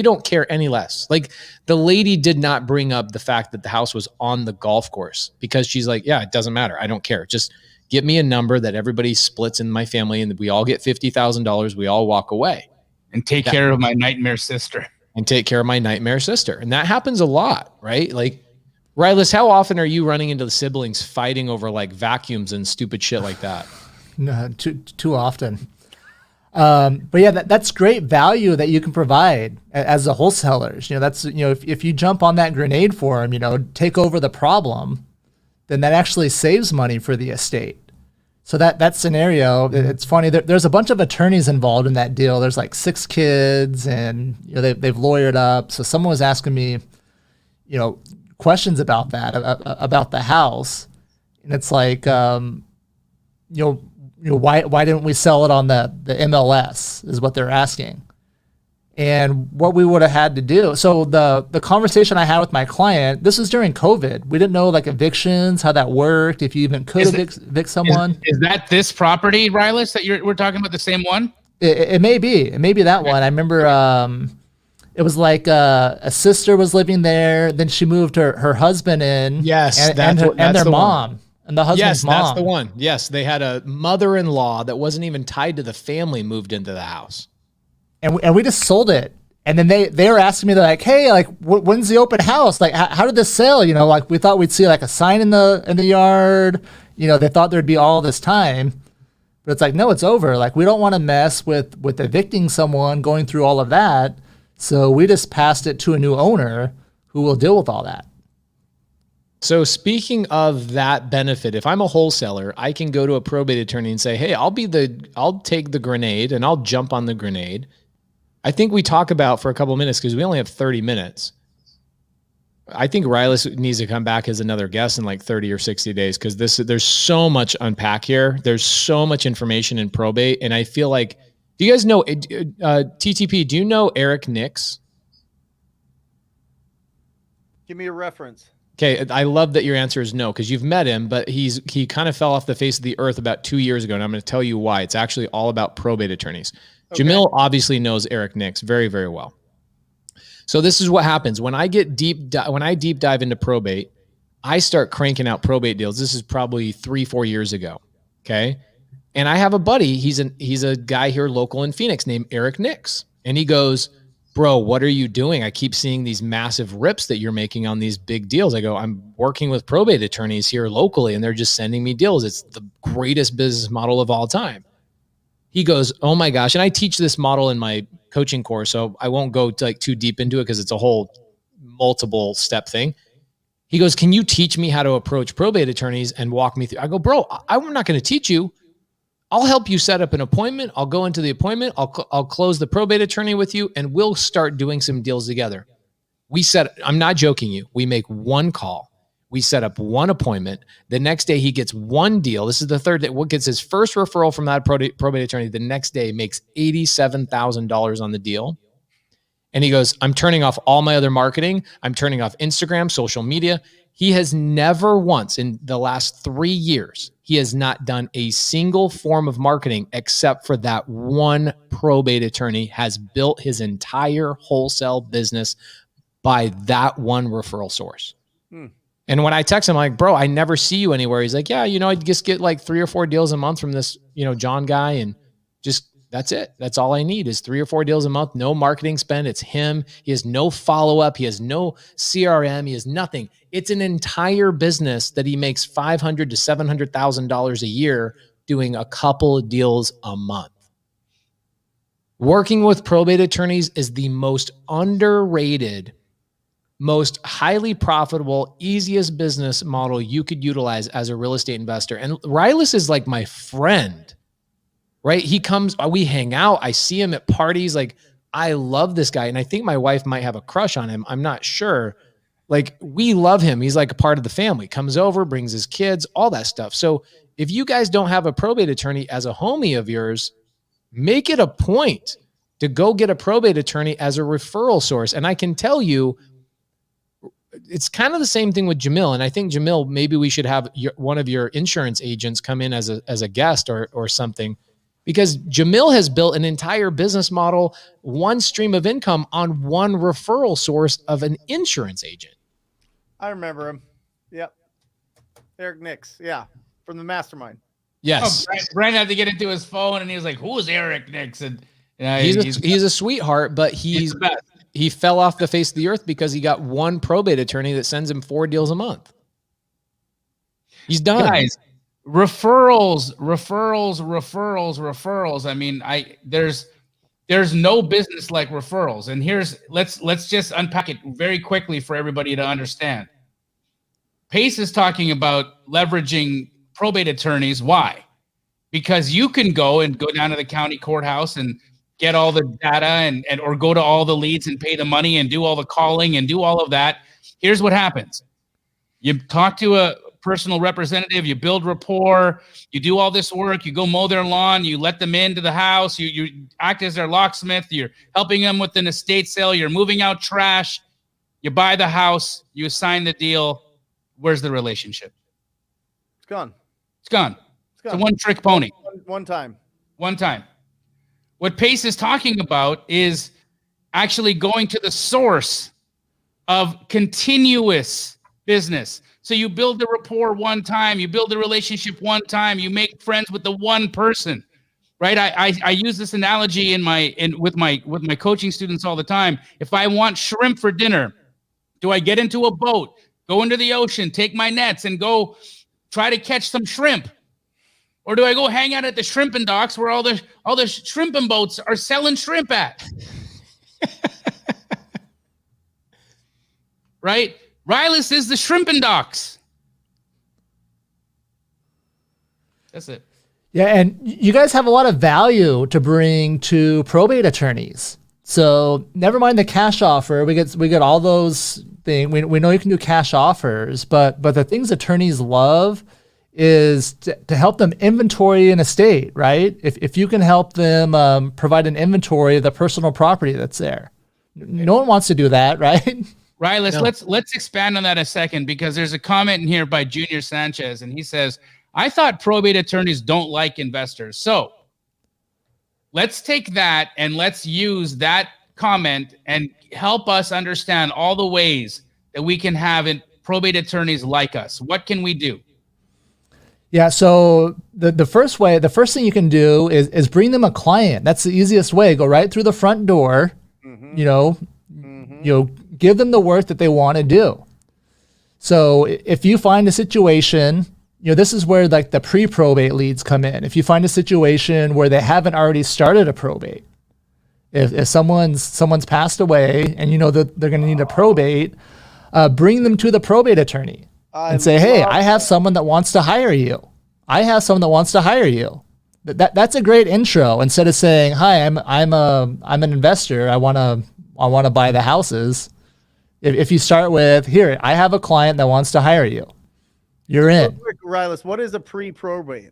don't care any less. Like the lady did not bring up the fact that the house was on the golf course because she's like, yeah, it doesn't matter. I don't care. Just give me a number that everybody splits in my family and we all get $50,000. We all walk away. And take care of my nightmare sister. And take care of my nightmare sister. And that happens a lot, right? Like, Rilus, how often are you running into the siblings fighting over like vacuums and stupid shit like that? No, too often. But yeah, that's great value that you can provide as a wholesalers. That's, if you jump on that grenade for them, take over the problem, then that actually saves money for the estate. So that scenario, it's funny. There's a bunch of attorneys involved in that deal. There's like 6 kids and they've lawyered up. So someone was asking me, questions about that, about the house. And it's like, why didn't we sell it on the MLS is what they're asking. And what we would have had to do. So the conversation I had with my client, this was during COVID. We didn't know like evictions, how that worked, if you even could evict someone. Is that this property, Rilus, that we're talking about, the same one? It may be. It may be that one. I remember it was like a sister was living there. Then she moved her husband in. Yes, and their mom. One. And the husband's mom. Yes, that's the one. Yes, they had a mother-in-law that wasn't even tied to the family moved into the house. And we just sold it. And then they were asking me, they're like, hey, like, when's the open house? Like, how did this sell? Like we thought we'd see like a sign in the yard. They thought there'd be all this time. But it's like, no, it's over. Like, we don't want to mess with evicting someone, going through all of that. So we just passed it to a new owner who will deal with all that. So speaking of that benefit, if I'm a wholesaler, I can go to a probate attorney and say, hey, I'll take the grenade and I'll jump on the grenade. I think we talk about for a couple of minutes because we only have 30 minutes. I think Rilus needs to come back as another guest in like 30 or 60 days because there's so much unpack here. There's so much information in probate. And I feel like, do you guys know, TTP, do you know Eric Nix? Give me a reference. Okay, I love that your answer is no because you've met him, but he kind of fell off the face of the earth about 2 years ago, and I'm going to tell you why. It's actually all about probate attorneys. Okay. Jamil obviously knows Eric Nix very, very well. So this is what happens when I deep dive into probate. I start cranking out probate deals. This is probably 3-4 years ago. Okay, and I have a buddy. He's a guy here local in Phoenix named Eric Nix, and he goes, bro, what are you doing? I keep seeing these massive rips that you're making on these big deals. I go, I'm working with probate attorneys here locally, and they're just sending me deals. It's the greatest business model of all time. He goes, oh my gosh. And I teach this model in my coaching course, so I won't go too deep into it because it's a whole multiple step thing. He goes, can you teach me how to approach probate attorneys and walk me through? I go, bro, I'm not going to teach you. I'll help you set up an appointment. I'll go into the appointment. I'll close the probate attorney with you, and we'll start doing some deals together. I'm not joking you. We make one call. We set up one appointment. The next day he gets one deal. This is the third day. What gets his first referral from that probate attorney the next day makes $87,000 on the deal. And he goes, I'm turning off all my other marketing. I'm turning off Instagram, social media. He has never once in the last 3 years, he has not done a single form of marketing except for that one probate attorney has built his entire wholesale business by that one referral source. And when I text him, I'm like, bro, I never see you anywhere. He's like, yeah, I just get like 3 or 4 deals a month from this, John guy. And just, that's it. That's all I need is 3 or 4 deals a month. No marketing spend. It's him. He has no follow-up. He has no CRM. He has nothing. It's an entire business that he makes $500,000 to $700,000 a year doing a couple of deals a month. Working with probate attorneys is the most underrated, most highly profitable, easiest business model you could utilize as a real estate investor. And Rilus is like my friend, right? He comes, we hang out. I see him at parties. Like, I love this guy. And I think my wife might have a crush on him. I'm not sure. Like, we love him. He's like a part of the family. Comes over, brings his kids, all that stuff. So if you guys don't have a probate attorney as a homie of yours, make it a point to go get a probate attorney as a referral source. And I can tell you, it's kind of the same thing with Jamil. And I think, Jamil, maybe we should have one of your insurance agents come in as a guest or something, because Jamil has built an entire business model, one stream of income on one referral source of an insurance agent. I remember him. Yep. Eric Nix. Yeah. From the mastermind. Yes. Oh, Brent had to get into his phone and he was like, who is Eric Nix? And he's a sweetheart, but he fell off the face of the earth because he got one probate attorney that sends him 4 deals a month. He's done. Guys, referrals. I mean, there's no business like referrals. And let's just unpack it very quickly for everybody to understand. Pace is talking about leveraging probate attorneys. Why? Because you can go down to the county courthouse and get all the data or go to all the leads and pay the money and do all the calling and do all of that. Here's what happens. You talk to a personal representative, you build rapport, you do all this work, you go mow their lawn, you let them into the house, you act as their locksmith, you're helping them with an estate sale, you're moving out trash, you buy the house, you assign the deal. Where's the relationship? It's gone. It's gone. It's a one-trick pony. One time. What Pace is talking about is actually going to the source of continuous business. So you build the rapport one time, you build the relationship one time, you make friends with the one person, right? I use this analogy with my coaching students all the time. If I want shrimp for dinner, do I get into a boat, go into the ocean, take my nets and go try to catch some shrimp? Or do I go hang out at the shrimping docks where all the shrimping boats are selling shrimp at? right? Rilus is the shrimp and docks. That's it. Yeah, and you guys have a lot of value to bring to probate attorneys. So never mind the cash offer. We get all those things. We know you can do cash offers, but the things attorneys love is to help them inventory an estate, right? If you can help them provide an inventory of the personal property that's there. No one wants to do that, right? Rilus, No. let's expand on that a second, because there's a comment in here by Junior Sanchez, and he says, I thought probate attorneys don't like investors. So let's take that and let's use that comment and help us understand all the ways that we can have probate attorneys like us. What can we do? Yeah, so the first thing you can do is bring them a client. That's the easiest way. Go right through the front door. You know, give them the work that they want to do. So if you find a situation, this is where like the pre-probate leads come in. If you find a situation where they haven't already started a probate, if someone's passed away and you know that they're going to need a probate, bring them to the probate attorney and say, hey, I have someone that wants to hire you. That's a great intro. Instead of saying, hi, I'm an investor. I want to buy the houses. If you start with, here, I have a client that wants to hire you, you're in. Real quick, Rilus, what is a pre-probate?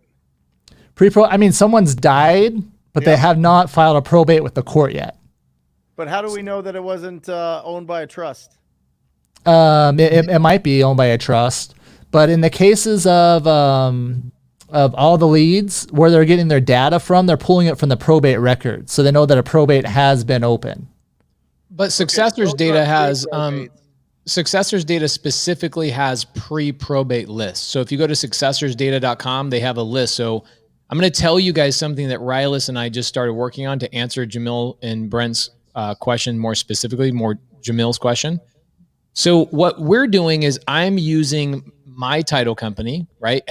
I mean, someone's died, but they have not filed a probate with the court yet. But how do we know that it wasn't owned by a trust? It might be owned by a trust, but in the cases of all the leads where they're getting their data from, they're pulling it from the probate record, so they know that a probate has been open. But Successors data has Successors data specifically has pre-probate lists. So if you go to successorsdata.com, they have a list. So I'm going to tell you guys something that Rilus and I just started working on to answer Jamil and Brent's question more specifically, more Jamil's question. So what we're doing is I'm using my title company, right?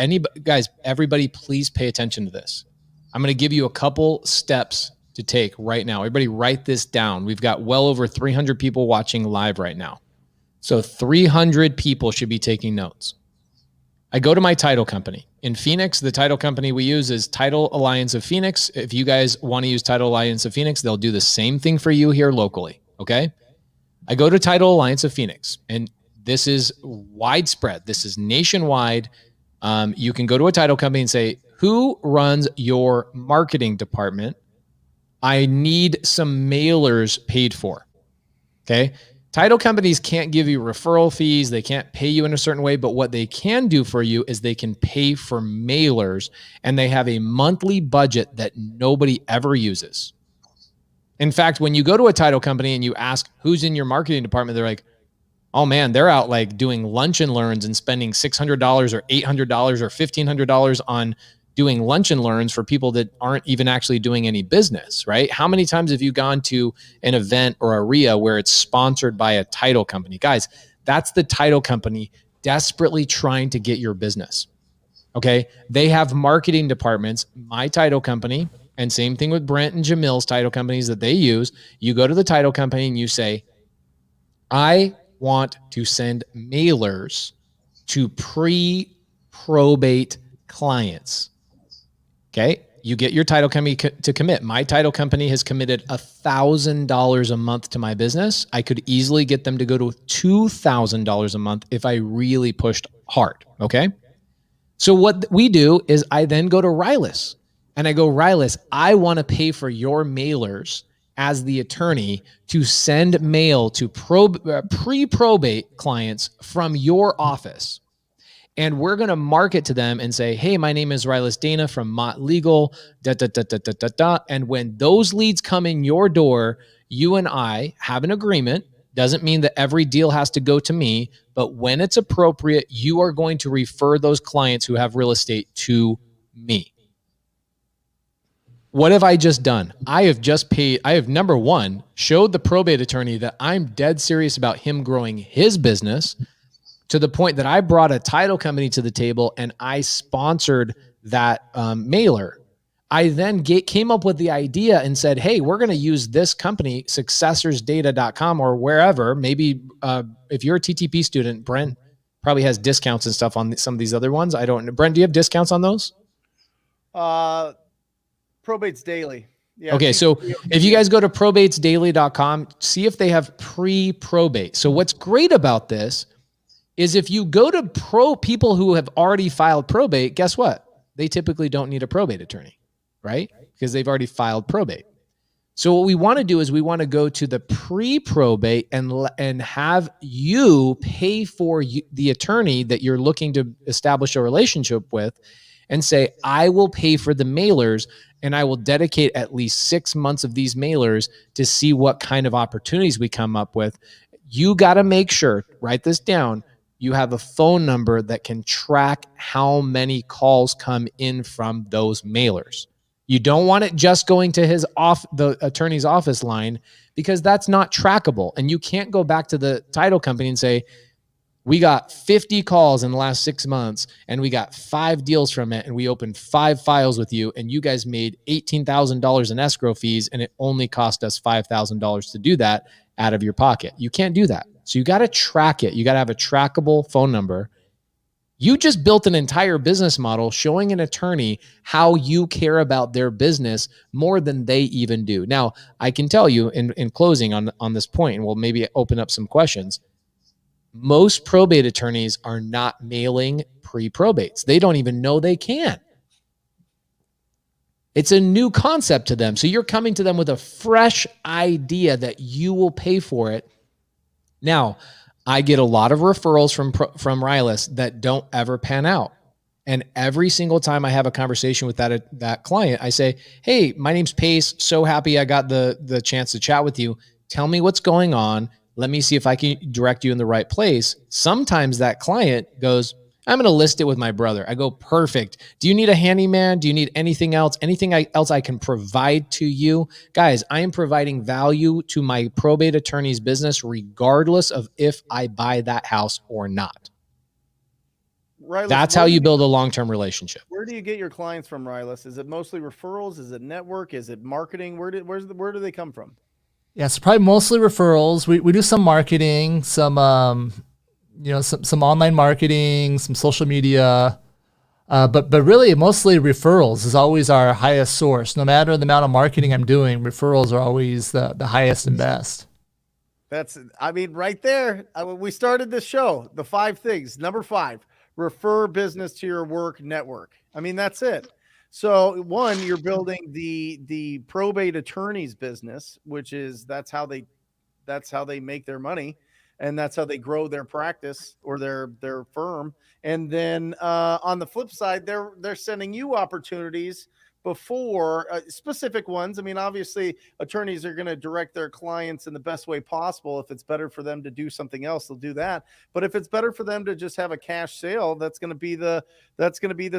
Everybody, please pay attention to this. I'm going to give you a couple steps to take right now. Everybody write this down. We've got well over 300 people watching live right now. So 300 people should be taking notes. I go to my title company. In Phoenix, the title company we use is Title Alliance of Phoenix. If you guys want to use Title Alliance of Phoenix, they'll do the same thing for you here locally, okay? I go to Title Alliance of Phoenix, and this is widespread. This is nationwide. You can go to a title company and say, who runs your marketing department? I need some mailers paid for, okay? Title companies can't give you referral fees. They can't pay you in a certain way, but what they can do for you is they can pay for mailers, and they have a monthly budget that nobody ever uses. In fact, when you go to a title company and you ask who's in your marketing department, they're like, oh man, they're out like doing lunch and learns and spending $600 or $800 or $1,500 on doing lunch and learns for people that aren't even actually doing any business, right? How many times have you gone to an event or a RIA where it's sponsored by a title company? Guys, that's the title company desperately trying to get your business, okay? They have marketing departments, my title company, and same thing with Brent and Jamil's title companies that they use. You go to the title company and you say, I want to send mailers to pre-probate clients. Okay, you get your title company to commit. My title company has committed $1,000 a month to my business. I could easily get them to go to $2,000 a month if I really pushed hard, okay? So what we do is I then go to Rilus and I go, Rilus, I want to pay for your mailers as the attorney to send mail to pre-probate clients from your office. And we're going to market to them and say, hey, my name is Rilus Dana from Mott Legal, And when those leads come in your door, you and I have an agreement. Doesn't mean that every deal has to go to me, but when it's appropriate, you are going to refer those clients who have real estate to me. What have I just done? I have number one, showed the probate attorney that I'm dead serious about him growing his business, to the point that I brought a title company to the table and I sponsored that mailer. I then came up with the idea and said, hey, we're going to use this company, successorsdata.com or wherever. Maybe if you're a TTP student, Brent probably has discounts and stuff on some of these other ones. I don't know. Brent, do you have discounts on those? Probate's daily. Yeah. Okay, so if you guys go to probatesdaily.com, see if they have pre-probate. So what's great about this is if you go to people who have already filed probate, guess what? They typically don't need a probate attorney, right? Because they've already filed probate. So what we want to do is we want to go to the pre-probate and have you pay for the attorney that you're looking to establish a relationship with and say, I will pay for the mailers and I will dedicate at least 6 months of these mailers to see what kind of opportunities we come up with. You got to make sure, write this down, you have a phone number that can track how many calls come in from those mailers. You don't want it just going to the attorney's office line because that's not trackable. And you can't go back to the title company and say, we got 50 calls in the last 6 months and we got 5 deals from it and we opened 5 files with you and you guys made $18,000 in escrow fees and it only cost us $5,000 to do that out of your pocket. You can't do that. So you got to track it. You got to have a trackable phone number. You just built an entire business model showing an attorney how you care about their business more than they even do. Now, I can tell you in closing on this point, and we'll maybe open up some questions. Most probate attorneys are not mailing pre-probates. They don't even know they can. It's a new concept to them. So you're coming to them with a fresh idea that you will pay for it. Now, I get a lot of referrals from Rilus that don't ever pan out. And every single time I have a conversation with that client, I say, hey, my name's Pace. So happy I got the chance to chat with you. Tell me what's going on. Let me see if I can direct you in the right place. Sometimes that client goes, I'm going to list it with my brother. I go, perfect. Do you need a handyman? Do you need anything else? Anything else I can provide to you? Guys, I am providing value to my probate attorney's business regardless of if I buy that house or not. Rilus, that's how you build a long-term relationship. Where do you get your clients from, Rilus? Is it mostly referrals? Is it network? Is it marketing? Where do they come from? Yeah, so probably mostly referrals. We do some marketing, some online marketing, some social media, but really mostly referrals is always our highest source. No matter the amount of marketing I'm doing, referrals are always the highest and best. Right there. We started this show, the 5 things. Number 5, refer business to your work network. That's it. So 1, you're building the probate attorney's business, which is that's how they make their money. And that's how they grow their practice or their firm. And then on the flip side, they're sending you opportunities before specific ones. Obviously, attorneys are going to direct their clients in the best way possible. If it's better for them to do something else, they'll do that. But if it's better for them to just have a cash sale, that's going to be the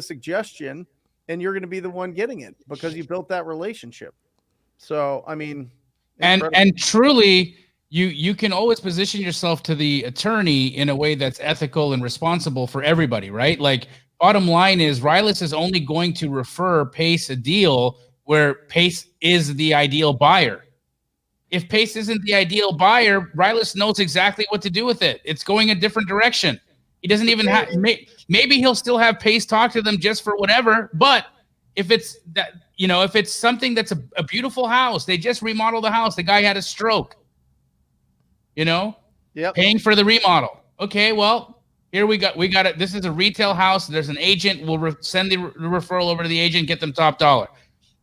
suggestion, and you're going to be the one getting it because you built that relationship. So and truly. You can always position yourself to the attorney in a way that's ethical and responsible for everybody, right? Like, bottom line is Rilus is only going to refer Pace a deal where Pace is the ideal buyer. If Pace isn't the ideal buyer, Rilus knows exactly what to do with it. It's going a different direction. He doesn't even have, maybe he'll still have Pace talk to them just for whatever, but if it's that, if it's something that's a beautiful house, they just remodeled the house, the guy had a stroke. Yep. Paying for the remodel. Okay, well, here we got it. This is a retail house. There's an agent. We'll send the referral over to the agent, get them top dollar.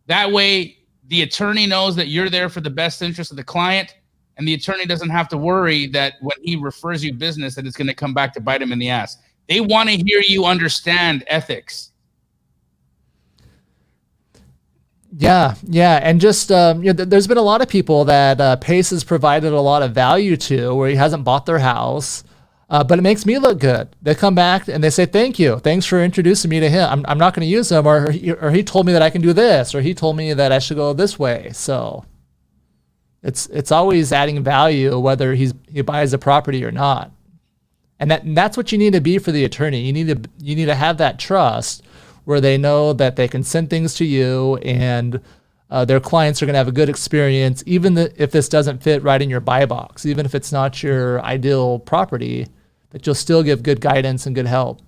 That way, the attorney knows that you're there for the best interest of the client, and the attorney doesn't have to worry that when he refers you business that it's going to come back to bite him in the ass. They want to hear you understand ethics. Yeah. And just, there's been a lot of people that Pace has provided a lot of value to where he hasn't bought their house, but it makes me look good. They come back and they say, thank you. Thanks for introducing me to him. I'm not going to use him, or he told me that I can do this, or he told me that I should go this way. So it's always adding value, whether he buys a property or not. And that's what you need to be for the attorney. You need to have that trust where they know that they can send things to you and their clients are going to have a good experience, even if this doesn't fit right in your buy box, even if it's not your ideal property, that you'll still give good guidance and good help.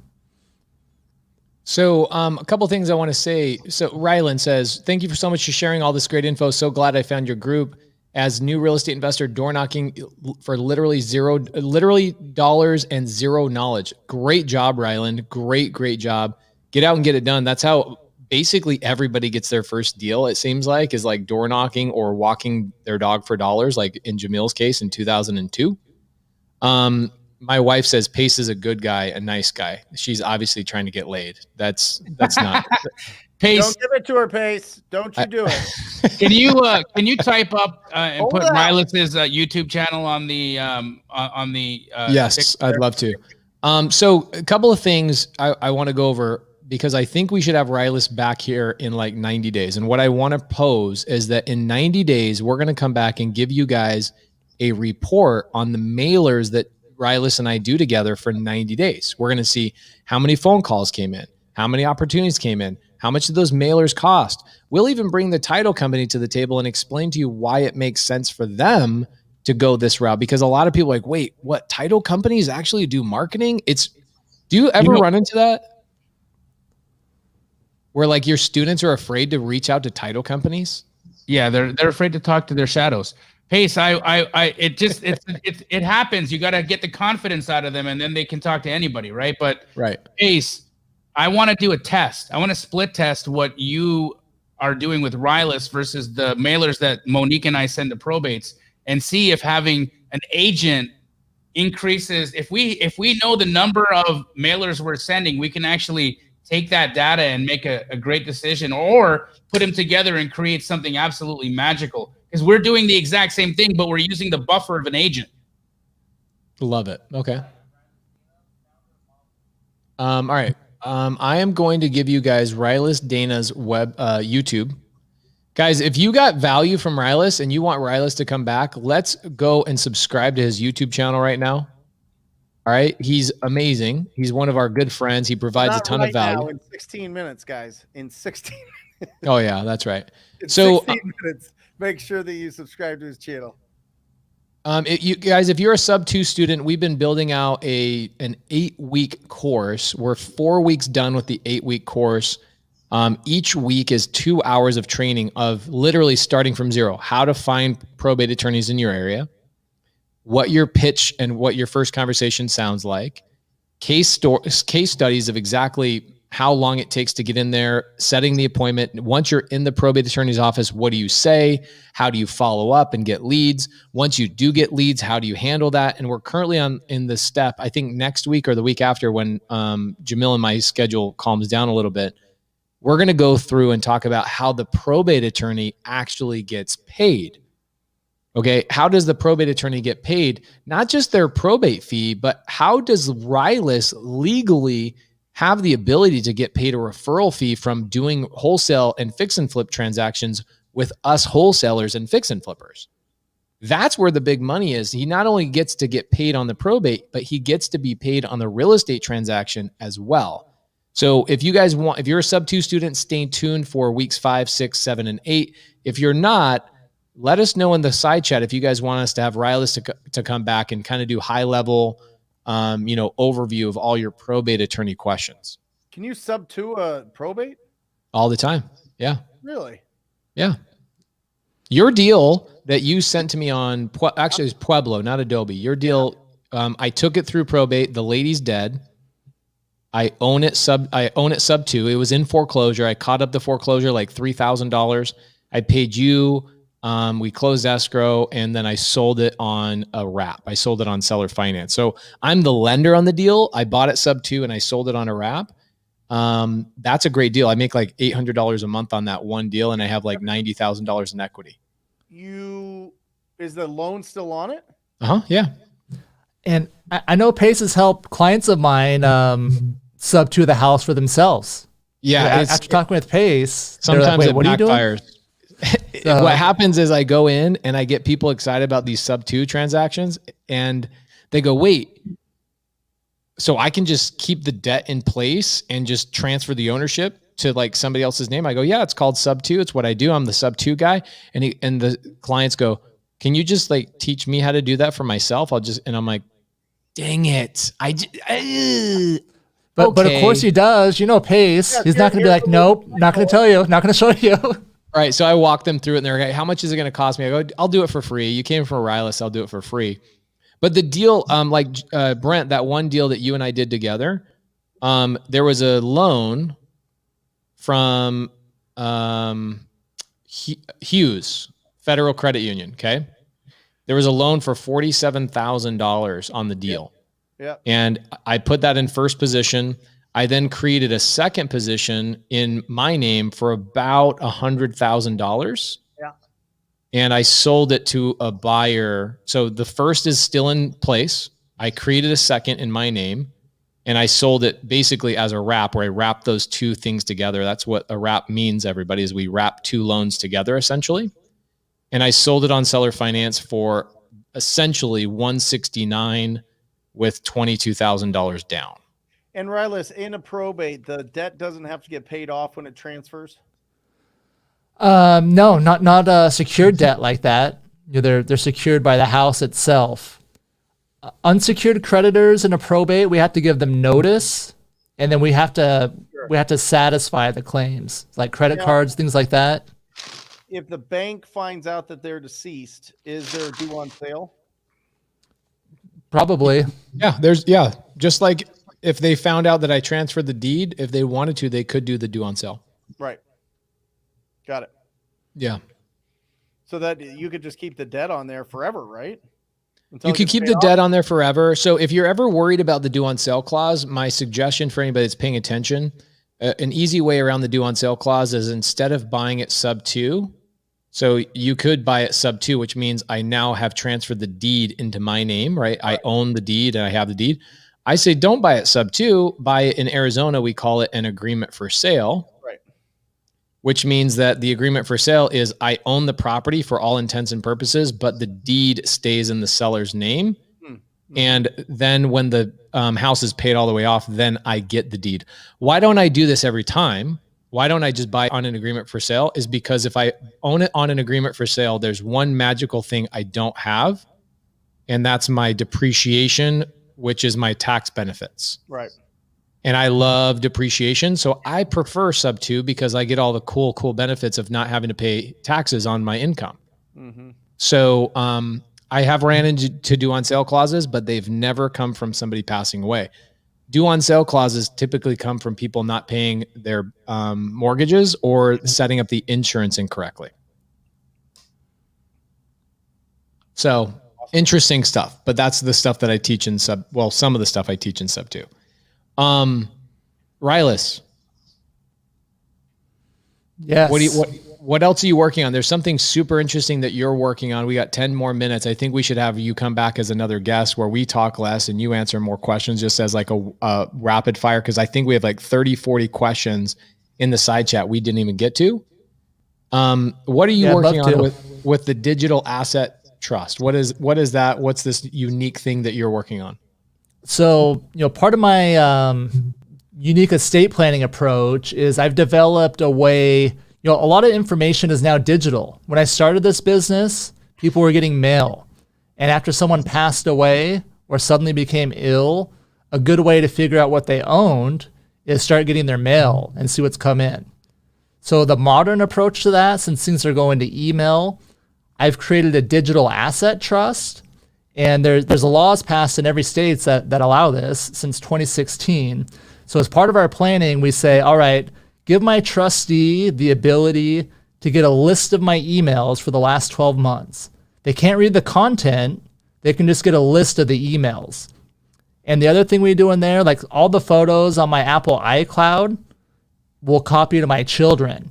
So a couple of things I want to say. So Rylan says, thank you for so much for sharing all this great info. So glad I found your group. As new real estate investor, door knocking for literally dollars and zero knowledge. Great job, Rylan. Great job. Get out and get it done. That's how basically everybody gets their first deal. It seems like is like door knocking or walking their dog for dollars, like in Jamil's case in 2002. My wife says Pace is a good guy, a nice guy. She's obviously trying to get laid. That's not Pace. Don't give it to her, Pace. Don't you do it. Can you type up and put Rilus's YouTube channel on the yes, I'd love to. So a couple of things I want to go over, because I think we should have Rilus back here in like 90 days. And what I want to pose is that in 90 days, we're going to come back and give you guys a report on the mailers that Rilus and I do together for 90 days. We're going to see how many phone calls came in, how many opportunities came in, how much did those mailers cost. We'll even bring the title company to the table and explain to you why it makes sense for them to go this route. Because a lot of people are like, wait, what, title companies actually do marketing? Do you ever run into that? Where like your students are afraid to reach out to title companies? Yeah, they're afraid to talk to their shadows. Pace, it happens. You got to get the confidence out of them, and then they can talk to anybody, right? But right, Pace, I want to do a test. I want to split test what you are doing with Rilus versus the mailers that Monique and I send to probates, and see if having an agent increases. If we know the number of mailers we're sending, we can actually take that data and make a great decision, or put them together and create something absolutely magical. Because we're doing the exact same thing, but we're using the buffer of an agent. Love it. Okay. All right. I am going to give you guys Rilus Dana's YouTube. Guys, if you got value from Rilus and you want Rilus to come back, let's go and subscribe to his YouTube channel right now. All right. He's amazing. He's one of our good friends. He provides a ton of value. Now in 16 minutes, guys. In 16 minutes. Oh, yeah, that's right. In so 16 minutes, make sure that you subscribe to his channel. You guys, if you're a sub-2 student, we've been building out an 8-week course. We're 4 weeks done with the 8-week course. Each week is 2 hours of training of literally starting from zero, how to find probate attorneys in your area, what your pitch and what your first conversation sounds like, case studies of exactly how long it takes to get in there, setting the appointment. Once you're in the probate attorney's office, what do you say? How do you follow up and get leads? Once you do get leads, how do you handle that? And we're currently in the step, I think next week or the week after, when Jamil and my schedule calms down a little bit, we're going to go through and talk about how the probate attorney actually gets paid. Okay, how does the probate attorney get paid? Not just their probate fee, but how does Rilus legally have the ability to get paid a referral fee from doing wholesale and fix and flip transactions with us wholesalers and fix and flippers? That's where the big money is. He not only gets to get paid on the probate, but he gets to be paid on the real estate transaction as well. So if you guys want, if you're a sub-2 student, stay tuned for weeks 5, 6, 7, and 8. If you're not, let us know in the side chat if you guys want us to have Rilus to come back and kind of do high level, overview of all your probate attorney questions. Can you sub to a probate? All the time. Yeah. Really? Yeah. Your deal that you sent to me on, actually it was Pueblo, not Adobe. Your deal, I took it through probate. The lady's dead. I own it sub 2. It was in foreclosure. I caught up the foreclosure like $3,000. I paid you. We closed escrow, and then I sold it on a wrap. I sold it on seller finance. So I'm the lender on the deal. I bought it sub 2 and I sold it on a wrap. That's a great deal. I make like $800 a month on that one deal, and I have like $90,000 in equity. Is the loan still on it? Yeah. And I know Pace has helped clients of mine sub to the house for themselves. Yeah. After talking with Pace, sometimes like, it what backfires. What happens is I go in and I get people excited about these sub 2 transactions, and they go, wait, so I can just keep the debt in place and just transfer the ownership? to like somebody else's name? I go, yeah, it's called sub 2. It's what I do. I'm the sub 2 guy. And the clients go, can you just like teach me how to do that for myself? And I'm like, dang it. But of course he does, Pace. Yeah, He's not going to be like, nope, not going to tell you, not going to show you. Right. So I walk them through it and they're like, how much is it going to cost me? I go, I'll do it for free. You came from Rilus, I'll do it for free. But the deal, Brent, that one deal that you and I did together, there was a loan from Hughes Federal Credit Union. Okay. There was a loan for $47,000 on the deal. Yeah. And I put that in first position. I then created a second position in my name for about $100,000. Yeah. And I sold it to a buyer. So the first is still in place. I created a second in my name and I sold it basically as a wrap, where I wrapped those two things together. That's what a wrap means, everybody, is we wrap two loans together essentially. And I sold it on seller finance for essentially $169,000 with $22,000 down. And Rilus, in a probate, the debt doesn't have to get paid off when it transfers? No, not a secured debt like that. They're secured by the house itself. Unsecured creditors in a probate, we have to give them notice, and then we have to satisfy the claims, like credit cards, things like that. If the bank finds out that they're deceased, is there a due on sale? Probably. Yeah, just like if they found out that I transferred the deed, if they wanted to, they could do the due on sale. Right. Got it. Yeah. So that you could just keep the debt on there forever, right? You could keep the debt on there forever. So if you're ever worried about the due on sale clause, my suggestion for anybody that's paying attention, an easy way around the due on sale clause is instead of buying it sub 2, so you could buy it sub 2, which means I now have transferred the deed into my name, right? I own the deed and I have the deed. I say, don't buy it sub 2, buy it in Arizona. We call it an agreement for sale, right? Which means that the agreement for sale is I own the property for all intents and purposes, but the deed stays in the seller's name. And then when the house is paid all the way off, then I get the deed. Why don't I do this every time? Why don't I just buy on an agreement for sale? Is because if I own it on an agreement for sale, there's one magical thing I don't have, and that's my depreciation, which is my tax benefits. Right. And I love depreciation. So I prefer sub 2 because I get all the cool benefits of not having to pay taxes on my income. Mm-hmm. So I have ran into due on sale clauses, but they've never come from somebody passing away. Due on sale clauses typically come from people not paying their mortgages or setting up the insurance incorrectly. So interesting stuff, but that's the stuff that I teach in some of the stuff I teach in sub 2. Rilus. Yes. What else are you working on? There's something super interesting that you're working on. We got 10 more minutes. I think we should have you come back as another guest where we talk less and you answer more questions, just as like a rapid fire. Cause I think we have like 30, 40 questions in the side chat we didn't even get to. What are you working on with the digital asset trust? What is that? What's this unique thing that you're working on? So, part of my unique estate planning approach is I've developed a way. A lot of information is now digital. When I started this business, people were getting mail. And after someone passed away or suddenly became ill, a good way to figure out what they owned is start getting their mail and see what's come in. So the modern approach to that, since things are going to email, I've created a digital asset trust. And there's laws passed in every state that allow this since 2016. So as part of our planning, we say, all right, give my trustee the ability to get a list of my emails for the last 12 months. They can't read the content. They can just get a list of the emails. And the other thing we do in there, like all the photos on my Apple iCloud, we'll copy to my children.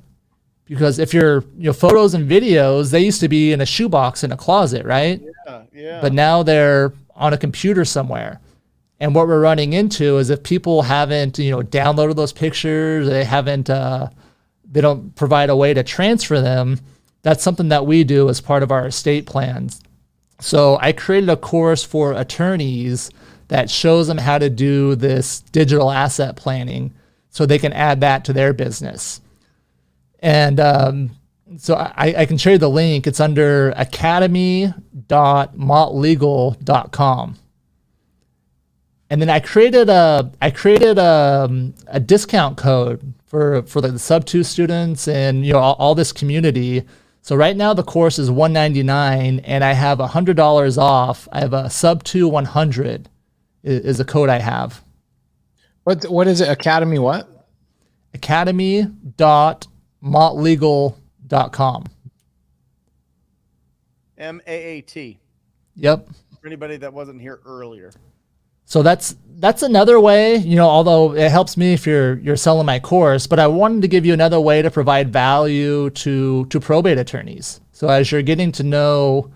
Because if your photos and videos, they used to be in a shoebox in a closet, right? Yeah. But now they're on a computer somewhere. And what we're running into is if people haven't, downloaded those pictures, they don't provide a way to transfer them, that's something that we do as part of our estate plans. So I created a course for attorneys that shows them how to do this digital asset planning. so they can add that to their business. And so I can share you the link. It's under academy.mottlegal.com. And then I created a discount code for the sub 2 students and all this community. So right now the course is $199 and I have $100 off. I have a sub 2 100 is a code I have. What is it? Academy what? Academy.mottlegal.com. MAAT. Yep. For anybody that wasn't here earlier. So that's another way, although it helps me if you're selling my course, but I wanted to give you another way to provide value to probate attorneys. So as you're getting to know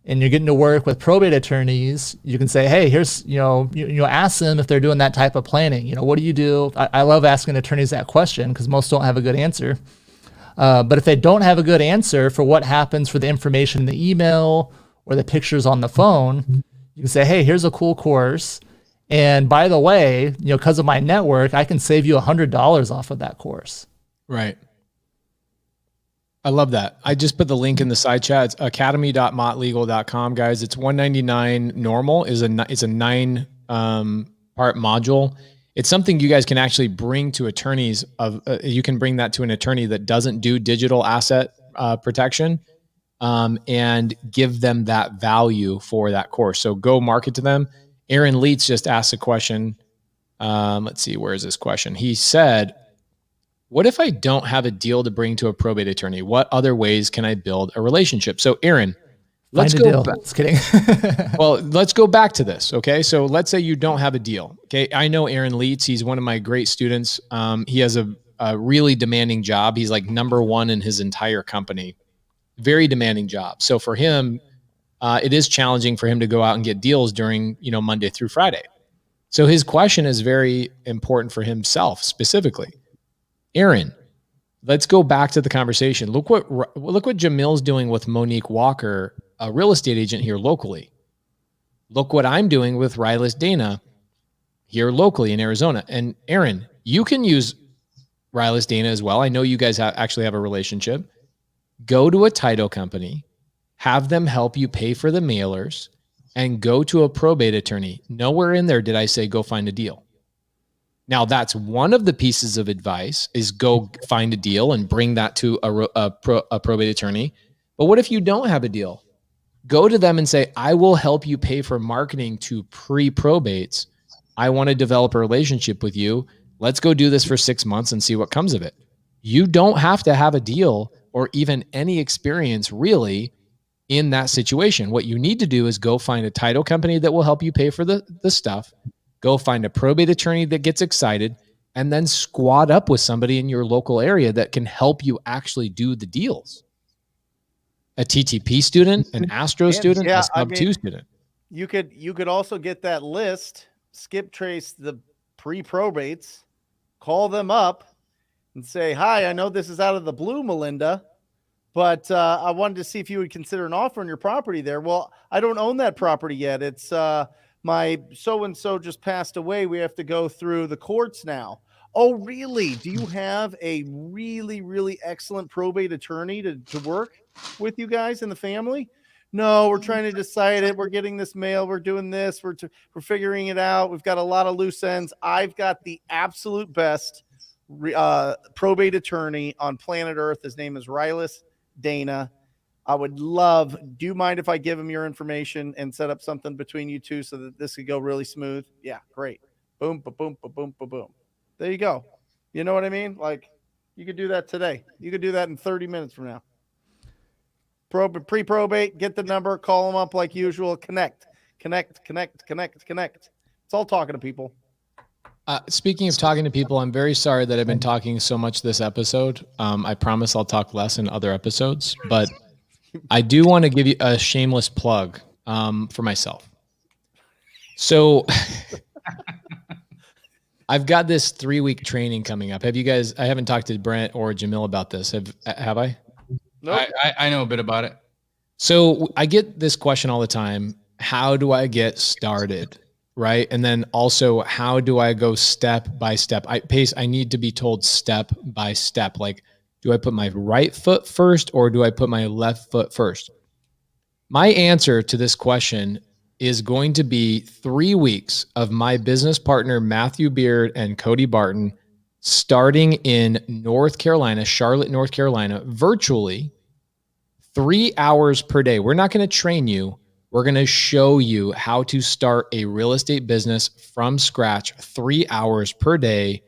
and you're getting to work with probate attorneys, you can say, hey, here's, ask them if they're doing that type of planning. What do you do? I love asking attorneys that question because most don't have a good answer. But if they don't have a good answer for what happens for the information in the email or the pictures on the phone, you can say, hey, here's a cool course. And by the way, because of my network, I can save you $100 off of that course. Right. I love that. I just put the link in the side chat. It's academy.mottlegal.com, guys. It's $199 normal. It's a 9 part module. It's something you guys can actually bring to attorneys. You can bring that to an attorney that doesn't do digital asset protection, and give them that value for that course. So go market to them. Aaron Leitz just asked a question. Let's see, where is this question? He said, what if I don't have a deal to bring to a probate attorney? What other ways can I build a relationship? So Aaron, let's go. Just kidding. Well, let's go back to this. Okay. So let's say you don't have a deal. Okay. I know Aaron Leitz. He's one of my great students. He has a really demanding job. He's like number one in his entire company. Very demanding job. So for him, it is challenging for him to go out and get deals during, Monday through Friday. So his question is very important for himself specifically. Aaron, let's go back to the conversation. Look what Jamil's doing with Monique Walker, a real estate agent here locally. Look what I'm doing with Rilus Dana here locally in Arizona. And Aaron, you can use Rilus Dana as well. I know you guys actually have a relationship. Go to a title company, have them help you pay for the mailers, and go to a probate attorney. Nowhere in there did I say go find a deal. Now, that's one of the pieces of advice is go find a deal and bring that to a probate attorney. But what if you don't have a deal? Go to them and say, I will help you pay for marketing to pre-probates. I want to develop a relationship with you. Let's go do this for 6 months and see what comes of it. You don't have to have a deal or even any experience really in that situation. What you need to do is go find a title company that will help you pay for the stuff. Go find a probate attorney that gets excited, and then squad up with somebody in your local area that can help you actually do the deals. A TTP student, an Astro student, a Sub 2 student. You could also get that list, skip trace the pre-probates, call them up and say, hi, I know this is out of the blue, Melinda, but I wanted to see if you would consider an offer on your property there. Well, I don't own that property yet. It's my so-and-so just passed away. We have to go through the courts now. Oh, really? Do you have a really, really excellent probate attorney to work with you guys in the family? No, we're trying to decide it. We're getting this mail. We're doing this. We're figuring it out. We've got a lot of loose ends. I've got the absolute best probate attorney on planet Earth. His name is Rilus Dana. I would love, do you mind if I give him your information and set up something between you two so that this could go really smooth? Yeah, great. Boom, ba-boom, ba-boom, ba-boom. There you go. You know what I mean? Like, you could do that today. You could do that in 30 minutes from now. Pre-probate, get the number, call them up like usual, connect. It's all talking to people. Speaking of talking to people, I'm very sorry that I've been talking so much this episode. I promise I'll talk less in other episodes, but I do want to give you a shameless plug for myself. So I've got this 3-week training coming up. Have you guys, I haven't talked to Brent or Jamil about this. Have I? Nope. I know a bit about it. So I get this question all the time. How do I get started? right? And then also, how do I go step by step? I need to be told step by step. Like, do I put my right foot first or do I put my left foot first? My answer to this question is going to be 3 weeks of my business partner, Matthew Beard and Cody Barton, starting in North Carolina, Charlotte, North Carolina, virtually 3 hours per day. We're not going to train you. We're going to show you how to start a real estate business from scratch, 3 hours per day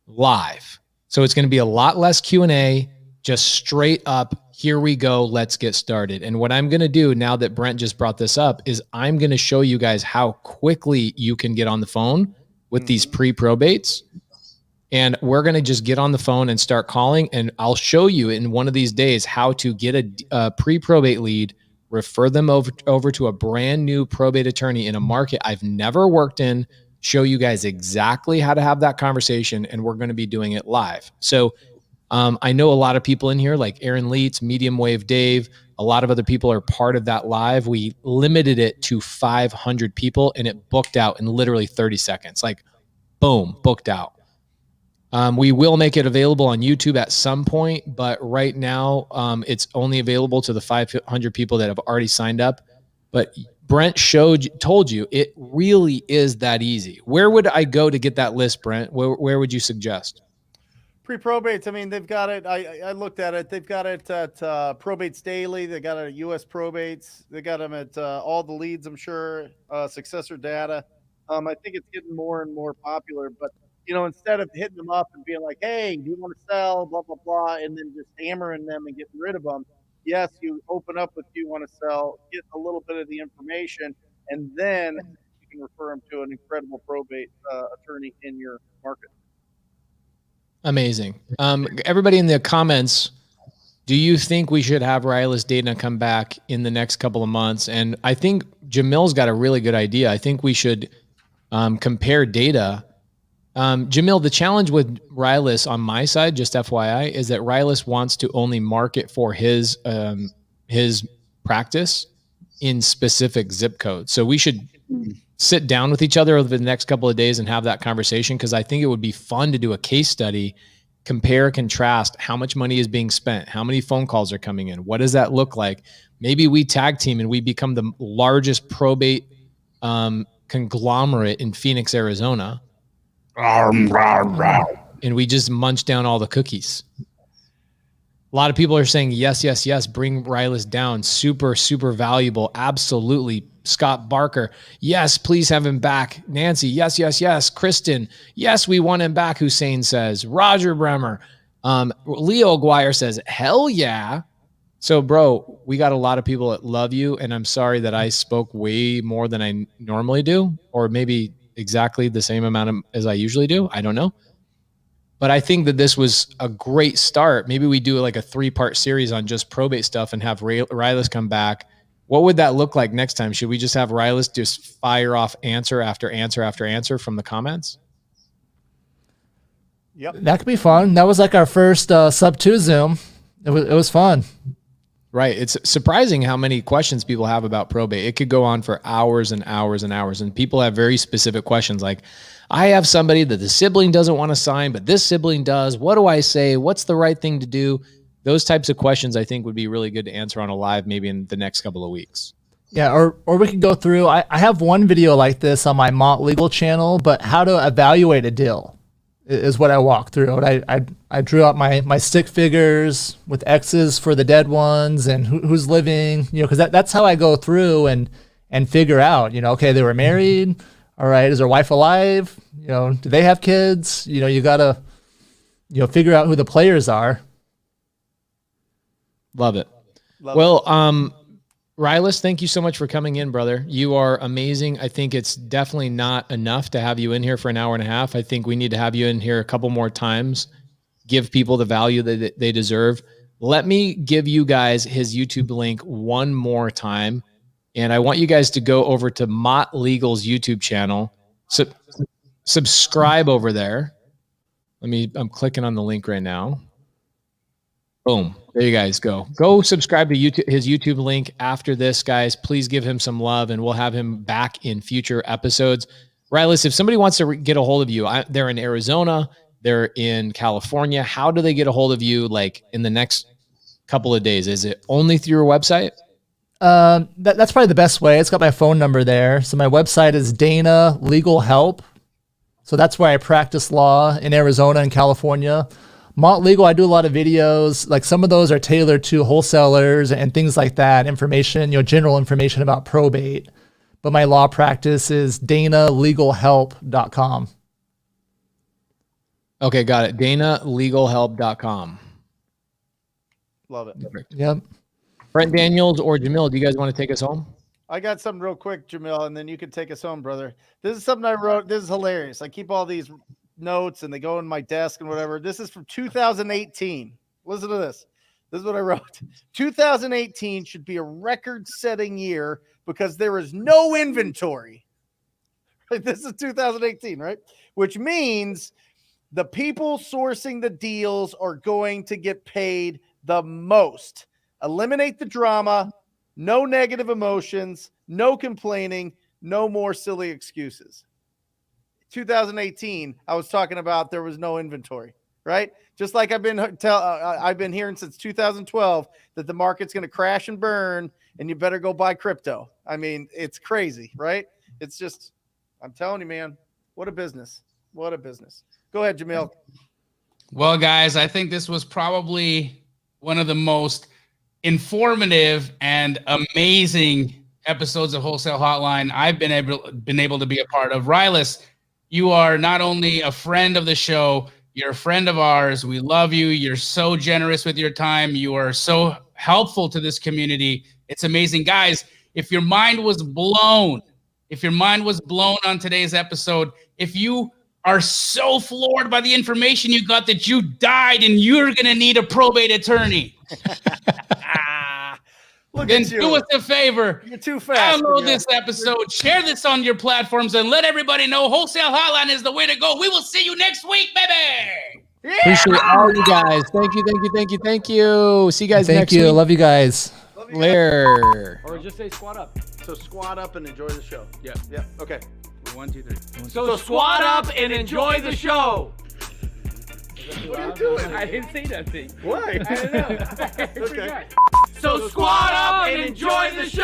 live. So it's going to be a lot less Q&A, just straight up, here we go, let's get started. And what I'm going to do now that Brent just brought this up is I'm going to show you guys how quickly you can get on the phone with these pre-probates. And we're going to just get on the phone and start calling. And I'll show you in one of these days how to get a pre-probate lead, refer them over to a brand new probate attorney in a market I've never worked in, show you guys exactly how to have that conversation. And we're going to be doing it live. So I know a lot of people in here, like Aaron Leitz, Medium Wave Dave, a lot of other people are part of that live. We limited it to 500 people and it booked out in literally 30 seconds. Like, boom, booked out. We will make it available on YouTube at some point, but right now it's only available to the 500 people that have already signed up. But Brent told you it really is that easy. Where would I go to get that list, Brent? Where would you suggest? Pre-probates, I mean, they've got it. I looked at it. They've got it at Probates Daily. They got it at US Probates. They got them at All the Leads, I'm sure, Successor Data. I think it's getting more and more popular. But, you know, instead of hitting them up and being like, hey, do you want to sell, blah, blah, blah, and then just hammering them and getting rid of them, yes, you open up with do you want to sell, get a little bit of the information, and then you can refer them to an incredible probate attorney in your market. Amazing. Everybody in the comments, do you think we should have Rilus Dana come back in the next couple of months? And I think Jamil's got a really good idea. I think we should compare data. Jamil, the challenge with Rilus on my side, just FYI, is that Rilus wants to only market for his practice in specific zip codes. So we should sit down with each other over the next couple of days and have that conversation, because I think it would be fun to do a case study, compare, contrast how much money is being spent, how many phone calls are coming in, what does that look like? Maybe we tag team and we become the largest probate conglomerate in Phoenix, Arizona, and we just munch down all the cookies. A lot of people are saying, yes, yes, yes, bring Rilus down. Super, super valuable. Absolutely. Scott Barker, yes, please have him back. Nancy, yes, yes, yes. Kristen, yes, we want him back, Hussein says. Roger Bremer. Leo Aguirre says, hell yeah. So, bro, we got a lot of people that love you, and I'm sorry that I spoke way more than I normally do, or maybe exactly the same amount as I usually do. I don't know. But I think that this was a great start. Maybe we do like a 3-part series on just probate stuff and have Rilus come back. What would that look like next time? Should we just have Rilus just fire off answer after answer after answer from the comments? Yep. That could be fun. That was like our first sub 2 Zoom. It was fun. Right. It's surprising how many questions people have about probate. It could go on for hours and hours and hours. And people have very specific questions like, I have somebody that the sibling doesn't want to sign, but this sibling does. What do I say? What's the right thing to do? Those types of questions I think would be really good to answer on a live maybe in the next couple of weeks. Yeah, or we could go through, I have one video like this on my Mont Legal channel, but how to evaluate a deal is what I walk through. And I drew out my stick figures with X's for the dead ones and who's living, you know, because that's how I go through and figure out, you know, okay, they were married. All right, is their wife alive? You know, do they have kids? You know, you got to, you know, figure out who the players are. Love it. Well, Rilus, thank you so much for coming in, brother. You are amazing. I think it's definitely not enough to have you in here for an hour and a half. I think we need to have you in here a couple more times, give people the value that they deserve. Let me give you guys his YouTube link one more time. And I want you guys to go over to Mott Legal's YouTube channel. So subscribe over there. I'm clicking on the link right now. Boom. There you guys go. Go subscribe to YouTube, his YouTube link after this, guys. Please give him some love, and we'll have him back in future episodes. Rilus, if somebody wants to get a hold of you, they're in Arizona, they're in California. How do they get a hold of you, like in the next couple of days? Is it only through your website? That's probably the best way. It's got my phone number there. So my website is Dana Legal Help. So that's where I practice law in Arizona and California. Mont Legal, I do a lot of videos. Like some of those are tailored to wholesalers and things like that. Information, general information about probate. But my law practice is danalegalhelp.com. Okay, got it. danalegalhelp.com. Love it. Perfect. Yep. Brent Daniels or Jamil, do you guys want to take us home? I got something real quick, Jamil, and then you can take us home, brother. This is something I wrote. This is hilarious. I keep all these notes and they go in my desk and whatever. This is from 2018. Listen to this. This is what I wrote. 2018 should be a record-setting year because there is no inventory. This is 2018, right? Which means the people sourcing the deals are going to get paid the most. Eliminate the drama, no negative emotions, no complaining, no more silly excuses. 2018, I was talking about there was no inventory, right? Just like I've been hearing since 2012 that the market's going to crash and burn and you better go buy crypto. I mean, it's crazy, right? It's just, I'm telling you, man, what a business. What a business. Go ahead, Jamil. Well, guys, I think this was probably one of the most informative and amazing episodes of Wholesale Hotline I've been able to be a part of. Rilus, you are not only a friend of the show, you're a friend of ours. We love you. You're so generous with your time. You are so helpful to this community. It's amazing. Guys, if your mind was blown on today's episode, if you are so floored by the information you got that you died and you're going to need a probate attorney, then do us a favor. You're too fast. Download this episode, share this on your platforms, and let everybody know Wholesale Hotline is the way to go. We will see you next week, baby. Yeah. Appreciate all you guys. Thank you. See you guys next week. Love you guys. Later. Or just say squat up. So squat up and enjoy the show. Yeah. Yeah. Okay. 1, 2, 3. So squat up and enjoy the show. What are you doing? I didn't say nothing. Why? I don't know. Okay. So squat up and enjoy the show.